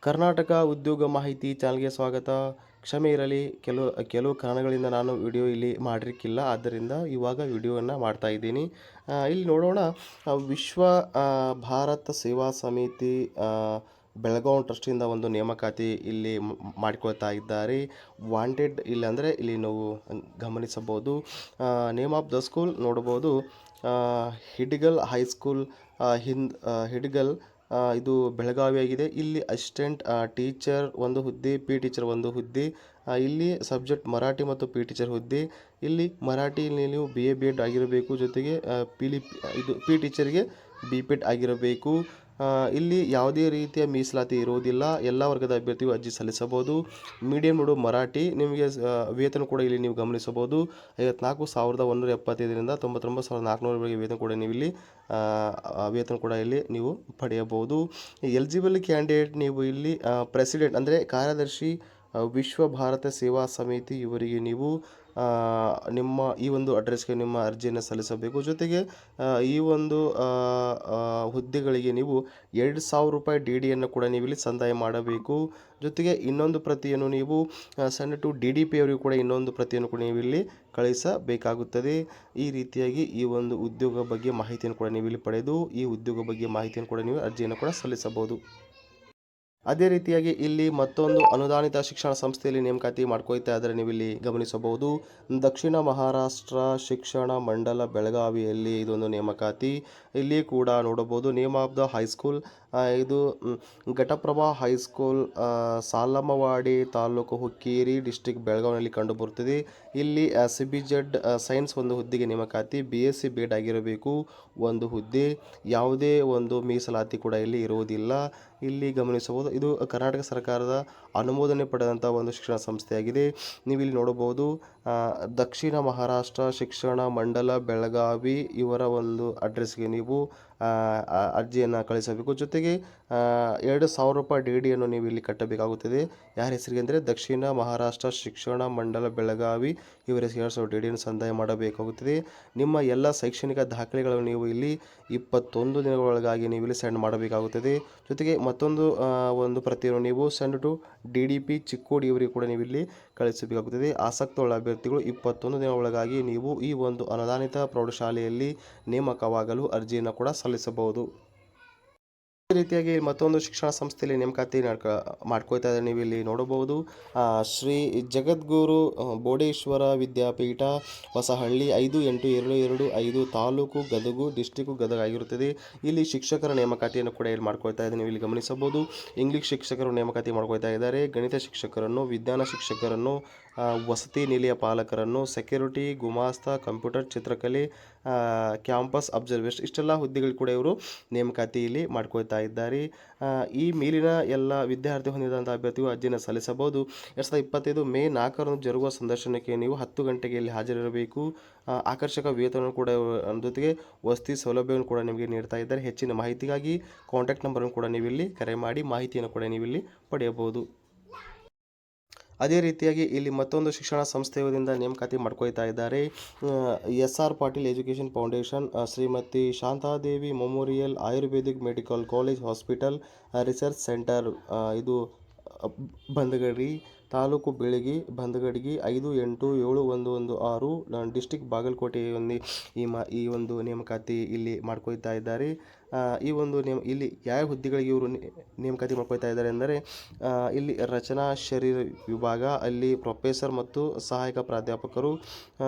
ಕರ್ನಾಟಕ ಉದ್ಯೋಗ ಮಾಹಿತಿ ಚಾನಲ್ಗೆ ಸ್ವಾಗತ. ಕ್ಷಮೆ ಇರಲಿ, ಕೆಲವು ಕಾರಣಗಳಿಂದ ನಾನು ವಿಡಿಯೋ ಇಲ್ಲಿ ಮಾಡಿರಕ್ಕಿಲ್ಲ. ಆದ್ದರಿಂದ ಇವಾಗ ವಿಡಿಯೋವನ್ನು ಮಾಡ್ತಾ ಇದ್ದೀನಿ. ಇಲ್ಲಿ ನೋಡೋಣ. ವಿಶ್ವ ಭಾರತ ಸೇವಾ ಸಮಿತಿ ಬೆಳಗಾವಿ ಟ್ರಸ್ಟಿಂದ ಒಂದು ನೇಮಕಾತಿ ಇಲ್ಲಿ ಮಾಡಿಕೊಳ್ತಾ ಇದ್ದಾರೆ. ವಾಂಟೆಡ್ ಇಲ್ಲಾಂದರೆ ಇಲ್ಲಿ ನಾವು ಗಮನಿಸಬಹುದು. ನೇಮ್ ಆಫ್ ದ ಸ್ಕೂಲ್ ನೋಡ್ಬೋದು. ಹಿಡಿಗಲ್ ಹೈಸ್ಕೂಲ್, ಹಿಡಿಗಲ್, ಇದು ಬೆಳಗಾವಿಯಾಗಿದೆ. ಇಲ್ಲಿ ಅಸಿಸ್ಟೆಂಟ್ ಟೀಚರ್ ಒಂದು ಹುದ್ದೆ, ಪಿ ಟೀಚರ್ ಒಂದು ಹುದ್ದೆ. ಇಲ್ಲಿ ಸಬ್ಜೆಕ್ಟ್ ಮರಾಠಿ ಮತ್ತು ಪಿ ಟೀಚರ್ ಹುದ್ದೆ. ಇಲ್ಲಿ ಮರಾಠಿಯಲ್ಲಿ ನೀವು BA B.Ed ಆಗಿರಬೇಕು. ಜೊತೆಗೆ ಇದು ಪಿ ಟೀಚರ್ಗೆ B.Ped ಆಗಿರಬೇಕು. ಇಲ್ಲಿ ಯಾವುದೇ ರೀತಿಯ ಮೀಸಲಾತಿ ಇರುವುದಿಲ್ಲ. ಎಲ್ಲ ವರ್ಗದ ಅಭ್ಯರ್ಥಿಗಳು ಅರ್ಜಿ ಸಲ್ಲಿಸಬಹುದು. ಮೀಡಿಯಂ ನೋಡು ಮರಾಠಿ. ನಿಮಗೆ ವೇತನ ಕೂಡ ಇಲ್ಲಿ ನೀವು ಗಮನಿಸಬಹುದು. 54,175ರಿಂದ 99,400ವರೆಗೆ ವೇತನ ಕೂಡ ನೀವು ಇಲ್ಲಿ ವೇತನ ಕೂಡ ಇಲ್ಲಿ ನೀವು ಪಡೆಯಬಹುದು. ಎಲಿಜಿಬಲ್ ಕ್ಯಾಂಡಿಡೇಟ್ ನೀವು ಇಲ್ಲಿ ಪ್ರೆಸಿಡೆಂಟ್ ಅಂದರೆ ಕಾರ್ಯದರ್ಶಿ, ವಿಶ್ವ ಭಾರತ ಸೇವಾ ಸಮಿತಿ ಇವರಿಗೆ ನೀವು ನಿಮ್ಮ ಈ ಒಂದು ಅಡ್ರೆಸ್ಗೆ ನಿಮ್ಮ ಅರ್ಜಿಯನ್ನು ಸಲ್ಲಿಸಬೇಕು. ಜೊತೆಗೆ ಈ ಒಂದು ಹುದ್ದೆಗಳಿಗೆ ನೀವು 2,000 ರೂಪಾಯಿ DDಯನ್ನು ಕೂಡ ನೀವು ಇಲ್ಲಿ ಸಂದಾಯ ಮಾಡಬೇಕು. ಜೊತೆಗೆ ಇನ್ನೊಂದು ಪ್ರತಿಯನ್ನು ನೀವು ಸೆಂಡ್ ಟು DDP ಅವರಿಗೂ ಕೂಡ ಇನ್ನೊಂದು ಪ್ರತಿಯನ್ನು ಕೂಡ ನೀವು ಇಲ್ಲಿ ಕಳಿಸಬೇಕಾಗುತ್ತದೆ. ಈ ರೀತಿಯಾಗಿ ಈ ಒಂದು ಉದ್ಯೋಗ ಬಗ್ಗೆ ಮಾಹಿತಿಯನ್ನು ಕೂಡ ನೀವು ಇಲ್ಲಿ ಪಡೆದು ಈ ಉದ್ಯೋಗ ಬಗ್ಗೆ ಮಾಹಿತಿಯನ್ನು ಕೂಡ ನೀವು ಅರ್ಜಿಯನ್ನು ಕೂಡ ಸಲ್ಲಿಸಬಹುದು. ಅದೇ ರೀತಿಯಾಗಿ ಇಲ್ಲಿ ಮತ್ತೊಂದು ಅನುದಾನಿತ ಶಿಕ್ಷಣ ಸಂಸ್ಥೆಯಲ್ಲಿ ನೇಮಕಾತಿ ಮಾಡ್ಕೊಳ್ತಾ ಇದ್ದಾರೆ. ನೀವು ಇಲ್ಲಿ ಗಮನಿಸಬಹುದು. ದಕ್ಷಿಣ ಮಹಾರಾಷ್ಟ್ರ ಶಿಕ್ಷಣ ಮಂಡಲ ಬೆಳಗಾವಿಯಲ್ಲಿ ಇದೊಂದು ನೇಮಕಾತಿ. ಇಲ್ಲಿ ಕೂಡ ನೋಡಬಹುದು. ನೇಮ್ ಆಫ್ ದ ಹೈಸ್ಕೂಲ್, ಇದು ಘಟಪ್ರಭಾ ಹೈಸ್ಕೂಲ್, ಸಾಲಮವಾಡಿ ತಾಲೂಕು, ಹುಕ್ಕೇರಿ ಡಿಸ್ಟಿಕ್, ಬೆಳಗಾವಿಯಲ್ಲಿ ಕಂಡುಬರುತ್ತದೆ. ಇಲ್ಲಿ CBZ ಸೈನ್ಸ್ ಒಂದು ಹುದ್ದೆಗೆ ನೇಮಕಾತಿ. BSc B.Ed ಆಗಿರಬೇಕು ಒಂದು ಹುದ್ದೆ. ಯಾವುದೇ ಒಂದು ಮೀಸಲಾತಿ ಕೂಡ ಇಲ್ಲಿ ಇರುವುದಿಲ್ಲ. ಇಲ್ಲಿ ಗಮನಿಸಬಹುದು. ಇದು ಕರ್ನಾಟಕ ಸರ್ಕಾರದ ಅನುಮೋದನೆ ಪಡೆದಂಥ ಒಂದು ಶಿಕ್ಷಣ ಸಂಸ್ಥೆಯಾಗಿದೆ. ನೀವು ಇಲ್ಲಿ ನೋಡಬಹುದು. ದಕ್ಷಿಣ ಮಹಾರಾಷ್ಟ್ರ ಶಿಕ್ಷಣ ಮಂಡಲ ಬೆಳಗಾವಿ ಇವರ ಒಂದು ಅಡ್ರೆಸ್ಗೆ ನೀವು ಅರ್ಜಿಯನ್ನು ಕಳಿಸಬೇಕು. ಜೊತೆಗೆ 2,000 ರೂಪಾಯಿ DDಯನ್ನು ನೀವು ಇಲ್ಲಿ ಕಟ್ಟಬೇಕಾಗುತ್ತದೆ. ಯಾರ ಹೆಸರಿಗೆ ಅಂದರೆ ದಕ್ಷಿಣ ಮಹಾರಾಷ್ಟ್ರ ಶಿಕ್ಷಣ ಮಂಡಲ ಬೆಳಗಾವಿ ಇವರ ಹೆಸರಿಗೆ 2,000 DDಯನ್ನು ಸಂದಾಯ ಮಾಡಬೇಕಾಗುತ್ತದೆ. ನಿಮ್ಮ ಎಲ್ಲ ಶೈಕ್ಷಣಿಕ ದಾಖಲೆಗಳನ್ನು ನೀವು ಇಲ್ಲಿ 21 ದಿನಗಳೊಳಗಾಗಿ ನೀವು ಇಲ್ಲಿ ಸೆಂಡ್ ಮಾಡಬೇಕಾಗುತ್ತದೆ. ಜೊತೆಗೆ ಮತ್ತೊಂದು ಒಂದು ಪ್ರತಿಯನ್ನು ನೀವು ಸೆಂಡ್ ಟು DDP ಚಿಕ್ಕೋಡಿ ಇವರಿಗೆ ಕೂಡ ನೀವು ಇಲ್ಲಿ ಕಳಿಸಬೇಕಾಗುತ್ತದೆ. ಆಸಕ್ತವುಳ್ಳ ಅಭ್ಯರ್ಥಿಗಳು 21 ದಿನ ಒಳಗಾಗಿ ನೀವು ಈ ಒಂದು ಅನುದಾನಿತ ಪ್ರೌಢಶಾಲೆಯಲ್ಲಿ ನೇಮಕವಾಗಲು ಅರ್ಜಿಯನ್ನು ಕೂಡ ಸಲ್ಲಿಸಬಹುದು. ಅದೇ ರೀತಿಯಾಗಿ ಮತ್ತೊಂದು ಶಿಕ್ಷಣ ಸಂಸ್ಥೆಯಲ್ಲಿ ನೇಮಕಾತಿ ಮಾಡ್ಕೊಳ್ತಾ ಇದ್ದಾರೆ. ನೀವು ಇಲ್ಲಿ ನೋಡಬಹುದು. ಶ್ರೀ ಜಗದ್ಗುರು ಬೋಡೇಶ್ವರ ವಿದ್ಯಾಪೀಠ, ಹೊಸಹಳ್ಳಿ, 582225, ತಾಲೂಕು ಗದಗು, ಡಿಸ್ಟಿಕ್ಕು ಗದಗ ಆಗಿರುತ್ತದೆ. ಇಲ್ಲಿ ಶಿಕ್ಷಕರ ನೇಮಕಾತಿಯನ್ನು ಕೂಡ ಇಲ್ಲಿ ಮಾಡ್ಕೊಳ್ತಾ ಇದ್ದಾರೆ. ನೀವು ಇಲ್ಲಿ ಗಮನಿಸಬಹುದು. ಇಂಗ್ಲಿಷ್ ಶಿಕ್ಷಕರು ನೇಮಕಾತಿ ಮಾಡ್ಕೊಳ್ತಾ ಇದ್ದಾರೆ. ಗಣಿತ ಶಿಕ್ಷಕರನ್ನು, ವಿಜ್ಞಾನ ಶಿಕ್ಷಕರನ್ನು, ವಸತಿ ನಿಲಯ ಪಾಲಕರನ್ನು, ಸೆಕ್ಯೂರಿಟಿ, ಗುಮಾಸ್ತ, ಕಂಪ್ಯೂಟರ್, ಚಿತ್ರಕಲೆ, ಕ್ಯಾಂಪಸ್ ಅಬ್ಸರ್ವೇಷನ್, ಇಷ್ಟೆಲ್ಲ ಹುದ್ದೆಗಳು ಕೂಡ ಇವರು ನೇಮಕಾತಿಯಲ್ಲಿ ಮಾಡ್ಕೊಳ್ತಾ ಇದ್ದಾರೆ. ಈ ಮೇಲಿನ ಎಲ್ಲ ವಿದ್ಯಾರ್ಥಿ ಹೊಂದಿದಂಥ ಅಭ್ಯರ್ಥಿಗಳು ಅರ್ಜಿಯನ್ನು ಸಲ್ಲಿಸಬಹುದು. 2025 ಮೇ 4ರಂದು ಜರುಗುವ ಸಂದರ್ಶನಕ್ಕೆ ನೀವು 10 ಗಂಟೆಗೆ ಇಲ್ಲಿ ಹಾಜರಿರಬೇಕು. ಆಕರ್ಷಕ ವೇತನ ಕೂಡ ಜೊತೆಗೆ ವಸತಿ ಸೌಲಭ್ಯವನ್ನು ಕೂಡ ನಿಮಗೆ ನೀಡ್ತಾ ಇದ್ದಾರೆ. ಹೆಚ್ಚಿನ ಮಾಹಿತಿಗಾಗಿ ಕಾಂಟ್ಯಾಕ್ಟ್ ನಂಬರನ್ನು ಕೂಡ ನೀವು ಇಲ್ಲಿ ಕರೆ ಮಾಡಿ ಮಾಹಿತಿಯನ್ನು ಕೂಡ ನೀವು ಇಲ್ಲಿ ಪಡೆಯಬಹುದು. ಅದೇ ರೀತಿಯಾಗಿ ಇಲ್ಲಿ ಮತ್ತೊಂದು ಶಿಕ್ಷಣ ಸಂಸ್ಥೆಯಿಂದ ನೇಮಕಾತಿ ಮಾಡ್ಕೊಳ್ತಾ ಇದ್ದಾರೆ. SR Patil education foundation, Shrimati Shantadevi memorial Ayurvedic medical college hospital research centre, ಇದು ಬಂದಗಡಿ ತಾಲೂಕು, ಬೆಳಗಿ ಬಂದಗಡಿಗೆ, 587116, ಡಿಸ್ಟಿಕ್ ಬಾಗಲಕೋಟೆಯಲ್ಲಿ ಈ ಒಂದು ನೇಮಕಾತಿ ಇಲ್ಲಿ ಮಾಡ್ಕೊಳ್ತಾ ಇದ್ದಾರೆ. ಈ ಒಂದು ಇಲ್ಲಿ ಯಾವ ಹುದ್ದೆಗಳಿಗೆ ಇವರು ನೇಮಕಾತಿ ಮಾಡ್ಕೊಳ್ತಾ ಇದ್ದಾರೆ ಅಂದರೆ ಇಲ್ಲಿ ರಚನಾ ಶರೀರ ವಿಭಾಗ, ಅಲ್ಲಿ ಪ್ರೊಫೆಸರ್ ಮತ್ತು ಸಹಾಯಕ ಪ್ರಾಧ್ಯಾಪಕರು,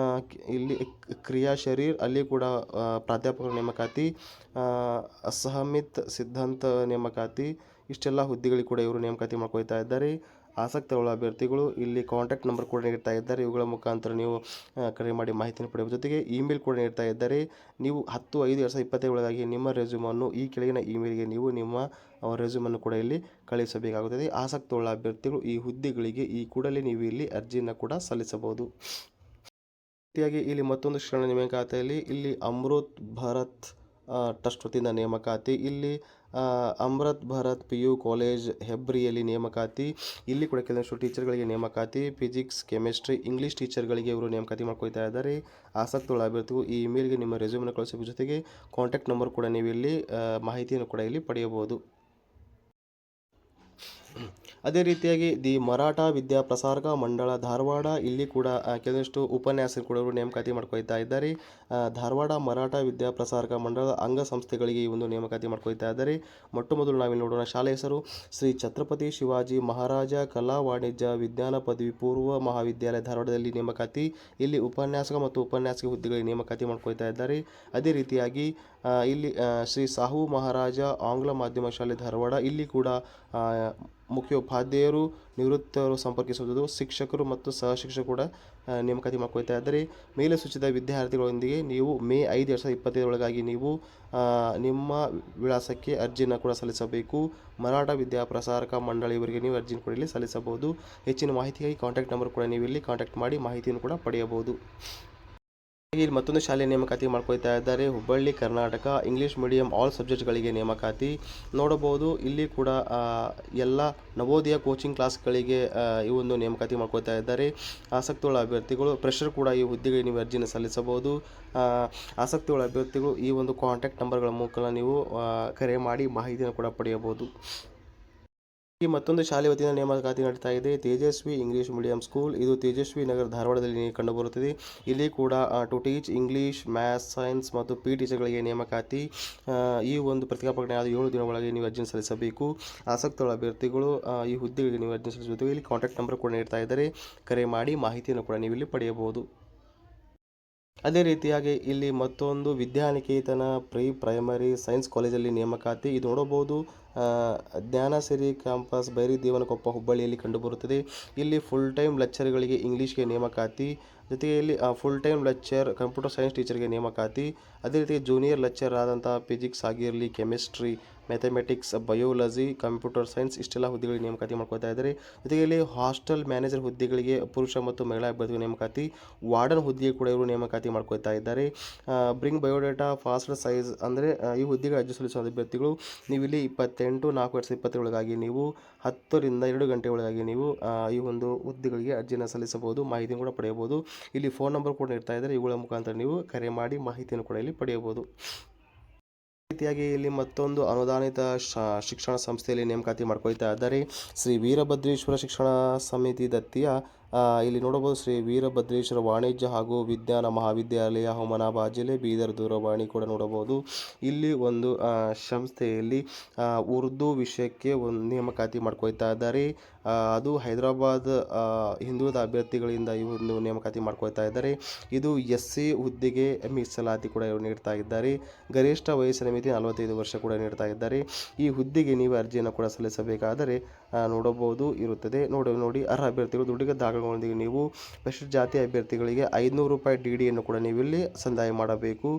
ಇಲ್ಲಿ ಕ್ರಿಯಾ ಶರೀರ್ ಅಲ್ಲಿ ಕೂಡ ಪ್ರಾಧ್ಯಾಪಕರ ನೇಮಕಾತಿ, ಸಹಮಿತ್ ಸಿದ್ಧಾಂತ ನೇಮಕಾತಿ, ಇಷ್ಟೆಲ್ಲ ಹುದ್ದೆಗಳಿಗೆ ಕೂಡ ಇವರು ನೇಮಕಾತಿ ಮಾಡ್ಕೊಳ್ತಾ ಇದ್ದಾರೆ. ಆಸಕ್ತವುಳ್ಳ ಅಭ್ಯರ್ಥಿಗಳು ಇಲ್ಲಿ ಕಾಂಟ್ಯಾಕ್ಟ್ ನಂಬರ್ ಕೂಡ ನೀಡ್ತಾ ಇದ್ದಾರೆ. ಇವುಗಳ ಮುಖಾಂತರ ನೀವು ಕರೆ ಮಾಡಿ ಮಾಹಿತಿಯನ್ನು ಪಡೆಯಬಹುದು. ಜೊತೆಗೆ ಇಮೇಲ್ ಕೂಡ ನೀಡ್ತಾ ಇದ್ದಾರೆ. ನೀವು 10/5/2025 ಒಳಗಾಗಿ ನಿಮ್ಮ ರೆಸ್ಯೂಮನ್ನು ಈ ಕೆಳಗಿನ ಇಮೇಲ್ಗೆ ನೀವು ನಿಮ್ಮ ರೆಸ್ಯೂಮನ್ನು ಕೂಡ ಇಲ್ಲಿ ಕಳಿಸಬೇಕಾಗುತ್ತದೆ. ಆಸಕ್ತವುಳ್ಳ ಅಭ್ಯರ್ಥಿಗಳು ಈ ಹುದ್ದೆಗಳಿಗೆ ಈ ಕೂಡಲೇ ನೀವು ಇಲ್ಲಿ ಅರ್ಜಿಯನ್ನು ಕೂಡ ಸಲ್ಲಿಸಬಹುದು. ರೀತಿಯಾಗಿ ಇಲ್ಲಿ ಮತ್ತೊಂದು ಶಿಕ್ಷಣ ನೇಮಕಾತಿಯಲ್ಲಿ ಇಲ್ಲಿ ಅಮೃತ್ ಭಾರತ್ ಟ್ರಸ್ಟ್ ವತಿಯಿಂದ ನೇಮಕಾತಿ. ಇಲ್ಲಿ ಅಮೃತ್ ಭಾರತ್ PU ಕಾಲೇಜ್ ಹೆಬ್ರಿಯಲ್ಲಿ ನೇಮಕಾತಿ. ಇಲ್ಲಿ ಕೂಡ ಕೆಲವಷ್ಟು ಟೀಚರ್ಗಳಿಗೆ ನೇಮಕಾತಿ. ಫಿಸಿಕ್ಸ್, ಕೆಮಿಸ್ಟ್ರಿ, ಇಂಗ್ಲೀಷ್ ಟೀಚರ್ಗಳಿಗೆ ಇವರು ನೇಮಕಾತಿ ಮಾಡ್ಕೊಳ್ತಾ ಇದ್ದಾರೆ. ಆಸಕ್ತವುಳ್ಳ ಅಭ್ಯರ್ಥಿಗಳು ಈ ಇಮೇಲ್ಗೆ ನಿಮ್ಮ ರೆಸ್ಯೂಮನ್ನು ಕಳಿಸಬೇಕು. ಜೊತೆಗೆ ಕಾಂಟ್ಯಾಕ್ಟ್ ನಂಬರ್ ಕೂಡ ನೀವು ಇಲ್ಲಿ ಮಾಹಿತಿಯನ್ನು ಕೂಡ ಇಲ್ಲಿ ಪಡೆಯಬಹುದು. ಅದೇ ರೀತಿಯಾಗಿ ದಿ ಮರಾಠ ವಿದ್ಯಾಪ್ರಸಾರಕ ಮಂಡಳ ಧಾರವಾಡ, ಇಲ್ಲಿ ಕೂಡ ಕೆಲವಷ್ಟು ಉಪನ್ಯಾಸಕರು ಕೂಡ ಇವರು ನೇಮಕಾತಿ ಮಾಡ್ಕೊಳ್ತಾ ಇದ್ದಾರೆ. ಧಾರವಾಡ ಮರಾಠ ವಿದ್ಯಾಪ್ರಸಾರಕ ಮಂಡಳದ ಅಂಗಸಂಸ್ಥೆಗಳಿಗೆ ಈ ಒಂದು ನೇಮಕಾತಿ ಮಾಡ್ಕೊಳ್ತಾ ಇದ್ದಾರೆ. ಮೊಟ್ಟ ಮೊದಲು ನಾವಿಲ್ಲಿ ನೋಡೋಣ ಶಾಲೆ ಹೆಸರು ಶ್ರೀ ಛತ್ರಪತಿ ಶಿವಾಜಿ ಮಹಾರಾಜ ಕಲಾ ವಾಣಿಜ್ಯ ವಿಜ್ಞಾನ ಪದವಿ ಪೂರ್ವ ಮಹಾವಿದ್ಯಾಲಯ ಧಾರವಾಡದಲ್ಲಿ ನೇಮಕಾತಿ. ಇಲ್ಲಿ ಉಪನ್ಯಾಸಕ ಮತ್ತು ಉಪನ್ಯಾಸಕಿ ಹುದ್ದೆಗಳಿಗೆ ನೇಮಕಾತಿ ಮಾಡ್ಕೊಳ್ತಾ ಇದ್ದಾರೆ. ಅದೇ ರೀತಿಯಾಗಿ ಇಲ್ಲಿ ಶ್ರೀ ಸಾಹು ಮಹಾರಾಜ ಆಂಗ್ಲ ಮಾಧ್ಯಮ ಶಾಲೆ ಧಾರವಾಡ, ಇಲ್ಲಿ ಕೂಡ ಮುಖ್ಯೋಪಾಧ್ಯಾಯರು, ನಿವೃತ್ತರು ಸಂಪರ್ಕಿಸುವುದು, ಶಿಕ್ಷಕರು ಮತ್ತು ಸಹ ಶಿಕ್ಷಕರು ಕೂಡ ನೇಮಕಾತಿ ಮಾಡ್ಕೊಳ್ತಾ ಇದ್ದಾರೆ. ಮೇಲೆ ಸೂಚಿತ ವಿದ್ಯಾರ್ಥಿಗಳೊಂದಿಗೆ ನೀವು ಮೇ 5, 2025 ಒಳಗಾಗಿ ನೀವು ನಿಮ್ಮ ವಿಳಾಸಕ್ಕೆ ಅರ್ಜಿಯನ್ನು ಕೂಡ ಸಲ್ಲಿಸಬೇಕು. ಮರಾಠ ವಿದ್ಯಾಪ್ರಸಾರಕ ಮಂಡಳಿ ಇವರಿಗೆ ನೀವು ಅರ್ಜಿಯನ್ನು ಕೂಡ ಇಲ್ಲಿ ಸಲ್ಲಿಸಬಹುದು. ಹೆಚ್ಚಿನ ಮಾಹಿತಿಗಾಗಿ ಕಾಂಟ್ಯಾಕ್ಟ್ ನಂಬರ್ ಕೂಡ ನೀವು ಇಲ್ಲಿ ಕಾಂಟ್ಯಾಕ್ಟ್ ಮಾಡಿ ಮಾಹಿತಿಯನ್ನು ಕೂಡ ಪಡೆಯಬಹುದು. ಇಲ್ಲಿ ಮತ್ತೊಂದು ಶಾಲೆ ನೇಮಕಾತಿ ಮಾಡ್ಕೊಳ್ತಾ ಇದ್ದಾರೆ. Hubballi Karnataka English medium all ಸಬ್ಜೆಕ್ಟ್ಗಳಿಗೆ ನೇಮಕಾತಿ ನೋಡಬಹುದು. ಇಲ್ಲಿ ಕೂಡ ಎಲ್ಲ ನವೋದಯ ಕೋಚಿಂಗ್ ಕ್ಲಾಸ್ಗಳಿಗೆ ಈ ಒಂದು ನೇಮಕಾತಿ ಮಾಡ್ಕೊಳ್ತಾ ಇದ್ದಾರೆ. ಆಸಕ್ತಿಯುಳ್ಳ ಅಭ್ಯರ್ಥಿಗಳು ಪ್ರೆಷರ್ ಕೂಡ ಈ ಹುದ್ದೆಗೆ ನೀವು ಅರ್ಜಿಯನ್ನು ಸಲ್ಲಿಸಬಹುದು. ಆಸಕ್ತಿಯುಳ್ಳ ಅಭ್ಯರ್ಥಿಗಳು ಈ ಒಂದು ಕಾಂಟ್ಯಾಕ್ಟ್ ನಂಬರ್ಗಳ ಮೂಲಕ ನೀವು ಕರೆ ಮಾಡಿ ಮಾಹಿತಿಯನ್ನು ಕೂಡ ಪಡೆಯಬಹುದು. ಈ ಮತ್ತೊಂದು ಶಾಲೆ ವತಿಯಿಂದ ನೇಮಕಾತಿ ನಡೀತಾ ಇದೆ. ತೇಜಸ್ವಿ ಇಂಗ್ಲೀಷ್ ಮೀಡಿಯಂ ಸ್ಕೂಲ್, ಇದು ತೇಜಸ್ವಿ ನಗರ ಧಾರವಾಡದಲ್ಲಿ ಕಂಡುಬರುತ್ತದೆ. ಇಲ್ಲಿ ಕೂಡ to teach English, maths, science ಮತ್ತು ಪಿ ಟೀಚರ್ಗಳಿಗೆ ನೇಮಕಾತಿ. ಈ ಒಂದು ಪ್ರತಿಜ್ಞಾಪನೆ ಆದ 7 ದಿನಗಳೊಳಗೆ ನೀವು ಅರ್ಜಿಯನ್ನು ಸಲ್ಲಿಸಬೇಕು. ಆಸಕ್ತಿಯುಳ್ಳ ಅಭ್ಯರ್ಥಿಗಳು ಈ ಹುದ್ದೆಗಳಿಗೆ ನೀವು ಅರ್ಜಿ ಸಲ್ಲಿಸಬೇಕು. ಇಲ್ಲಿ ಕಾಂಟ್ಯಾಕ್ಟ್ ನಂಬರ್ ಕೂಡ ನೀಡ್ತಾ ಇದ್ದಾರೆ. ಕರೆ ಮಾಡಿ ಮಾಹಿತಿಯನ್ನು ಕೂಡ ನೀವು ಇಲ್ಲಿ ಪಡೆಯಬಹುದು. ಅದೇ ರೀತಿಯಾಗಿ ಇಲ್ಲಿ ಮತ್ತೊಂದು ವಿದ್ಯಾನಿಕೇತನ ಪ್ರಿ ಪ್ರೈಮರಿ ಸೈನ್ಸ್ ಕಾಲೇಜಲ್ಲಿ ನೇಮಕಾತಿ. ಇದು ನೋಡಬಹುದು ಜ್ಞಾನಸಿರಿ ಕ್ಯಾಂಪಸ್ ಬೈರಿದೇವನಕೊಪ್ಪ ಹುಬ್ಬಳ್ಳಿಯಲ್ಲಿ ಕಂಡುಬರುತ್ತದೆ. ಇಲ್ಲಿ ಫುಲ್ ಟೈಮ್ ಲೆಕ್ಚರ್ಗಳಿಗೆ ಇಂಗ್ಲೀಷ್ಗೆ ನೇಮಕಾತಿ, ಜೊತೆಗೆ ಇಲ್ಲಿ full time lecture computer science ಟೀಚರ್ಗೆ ನೇಮಕಾತಿ. ಅದೇ ರೀತಿ ಜೂನಿಯರ್ ಲೆಕ್ಚರ್ ಆದಂಥ ಫಿಸಿಕ್ಸ್ ಆಗಿರಲಿ, chemistry, mathematics, biology, computer science ಇಷ್ಟೆಲ್ಲ ಹುದ್ದೆಗಳಿಗೆ ನೇಮಕಾತಿ ಮಾಡ್ಕೊಳ್ತಾ ಇದ್ದಾರೆ. ಜೊತೆಗೆ ಇಲ್ಲಿ ಹಾಸ್ಟೆಲ್ ಮ್ಯಾನೇಜರ್ ಹುದ್ದೆಗಳಿಗೆ ಪುರುಷ ಮತ್ತು ಮಹಿಳಾ ಅಭ್ಯರ್ಥಿಗಳು ನೇಮಕಾತಿ. ವಾರ್ಡನ್ ಹುದ್ದೆಗೆ ಕೂಡ ಇವರು ನೇಮಕಾತಿ ಮಾಡ್ಕೊಳ್ತಾ ಇದ್ದಾರೆ. ಬ್ರಿಂಗ್ ಬಯೋಡೇಟಾ ಫಾಸ್ಟ್ ಸೈಜ್ ಅಂದರೆ ಈ ಹುದ್ದೆಗೆ ಅರ್ಜಿ ಸಲ್ಲಿಸುವ ಅಭ್ಯರ್ಥಿಗಳು ನೀವು ಇಲ್ಲಿ 28/4/2020 ಒಳಗಾಗಿ ನೀವು 10 ರಿಂದ 2 ಗಂಟೆ ಒಳಗಾಗಿ ನೀವು ಈ ಒಂದು ಹುದ್ದೆಗಳಿಗೆ ಅರ್ಜಿಯನ್ನು ಸಲ್ಲಿಸಬಹುದು. ಮಾಹಿತಿಯನ್ನು ಕೂಡ ಪಡೆಯಬಹುದು. ಇಲ್ಲಿ ಫೋನ್ ನಂಬರ್ ಕೂಡ ನೀಡ್ತಾ ಇದ್ದಾರೆ. ಇವುಗಳ ಮುಖಾಂತರ ನೀವು ಕರೆ ಮಾಡಿ ಮಾಹಿತಿಯನ್ನು ಕೂಡ ಇಲ್ಲಿ ಪಡೆಯಬಹುದು. ರೀತಿಯಾಗಿ ಇಲ್ಲಿ ಮತ್ತೊಂದು ಅನುದಾನಿತ ಶಿಕ್ಷಣ ಸಂಸ್ಥೆಯಲ್ಲಿ ನೇಮಕಾತಿ ಮಾಡ್ಕೊಳ್ತಾ ಇದ್ದಾರೆ. ಶ್ರೀ ವೀರಭದ್ರೇಶ್ವರ ಶಿಕ್ಷಣ ಸಮಿತಿ ದತ್ತಿಯ ಇಲ್ಲಿ ನೋಡಬಹುದು ಶ್ರೀ ವೀರಭದ್ರೇಶ್ವರ ವಾಣಿಜ್ಯ ಹಾಗೂ ವಿಜ್ಞಾನ ಮಹಾವಿದ್ಯಾಲಯ, ಹುಮನಾಬಾದ್ ಜಿಲ್ಲೆ, ಬೀದರ್. ದೂರವಾಣಿ ಕೂಡ ನೋಡಬಹುದು. ಇಲ್ಲಿ ಒಂದು ಸಂಸ್ಥೆಯಲ್ಲಿ ಉರ್ದು ವಿಷಯಕ್ಕೆ ಒಂದು ನೇಮಕಾತಿ ಮಾಡ್ಕೊಳ್ತಾ ಇದ್ದಾರೆ. ಅದು ಹೈದರಾಬಾದ್ ಹಿಂದುಳಿದ ಅಭ್ಯರ್ಥಿಗಳಿಂದ ಈ ಒಂದು ನೇಮಕಾತಿ ಮಾಡ್ಕೊಳ್ತಾ ಇದ್ದಾರೆ. ಇದು SC ಹುದ್ದೆಗೆ ಮೀಸಲಾತಿ ಕೂಡ ಇವರು ನೀಡ್ತಾ ಇದ್ದಾರೆ. ಗರಿಷ್ಠ ವಯಸ್ಸಿನ ಮಿತಿ 45 ವರ್ಷ ಕೂಡ ನೀಡ್ತಾ ಇದ್ದಾರೆ. ಈ ಹುದ್ದೆಗೆ ನೀವು ಅರ್ಜಿಯನ್ನು ಕೂಡ ಸಲ್ಲಿಸಬೇಕಾದರೆ ನೋಡಬಹುದು ಇರುತ್ತದೆ. ನೋಡಿ ಅರ್ಹ ಅಭ್ಯರ್ಥಿಗಳು ದುಡ್ಡಿಗೆ ದಾಖಲೆಗಳೊಂದಿಗೆ ನೀವು ಪರಿಶಿಷ್ಟ ಜಾತಿ ಅಭ್ಯರ್ಥಿಗಳಿಗೆ 500 ರೂಪಾಯಿ DDಯನ್ನು ಕೂಡ ನೀವು ಇಲ್ಲಿ ಸಂದಾಯ ಮಾಡಬೇಕು.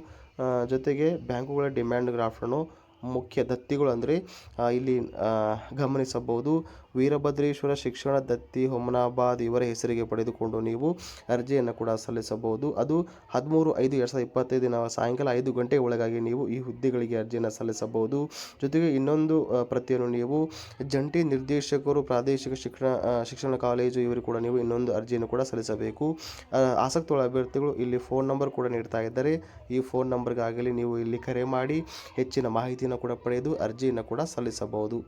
ಜೊತೆಗೆ ಬ್ಯಾಂಕುಗಳ ಡಿಮ್ಯಾಂಡ್ ಡ್ರಾಫ್ಟನ್ನು ಮುಖ್ಯ ದತ್ತಿಗಳು ಅಂದರೆ ಇಲ್ಲಿ ಗಮನಿಸಬಹುದು. ವೀರಭದ್ರೇಶ್ವರ ಶಿಕ್ಷಣ ದತ್ತಿ ಹುಮನಾಬಾದ್ ಇವರ ಹೆಸರಿಗೆ ಪಡೆದುಕೊಂಡು ನೀವು ಅರ್ಜಿಯನ್ನು ಕೂಡ ಸಲ್ಲಿಸಬಹುದು. ಅದು 13/5/2025 ದಿನ ಸಾಯಂಕಾಲ 5 ಗಂಟೆ ಒಳಗಾಗಿ ನೀವು ಈ ಹುದ್ದೆಗಳಿಗೆ ಅರ್ಜಿಯನ್ನು ಸಲ್ಲಿಸಬಹುದು. ಜೊತೆಗೆ ಇನ್ನೊಂದು ಪ್ರತಿಯನ್ನು ನೀವು ಜಂಟಿ ನಿರ್ದೇಶಕರು ಪ್ರಾದೇಶಿಕ ಶಿಕ್ಷಣ ಕಾಲೇಜು ಇವರು ಕೂಡ ನೀವು ಇನ್ನೊಂದು ಅರ್ಜಿಯನ್ನು ಕೂಡ ಸಲ್ಲಿಸಬೇಕು. ಆಸಕ್ತಿಯುಳ್ಳ ಅಭ್ಯರ್ಥಿಗಳು ಇಲ್ಲಿ ಫೋನ್ ನಂಬರ್ ಕೂಡ ನೀಡ್ತಾ ಇದ್ದಾರೆ. ಈ ಫೋನ್ ನಂಬರ್ಗಾಗಲಿ ನೀವು ಇಲ್ಲಿ ಕರೆ ಮಾಡಿ ಹೆಚ್ಚಿನ ಮಾಹಿತಿಯನ್ನು ಕೂಡ ಪಡೆದು ಅರ್ಜಿಯನ್ನು ಕೂಡ ಸಲ್ಲಿಸಬಹುದು.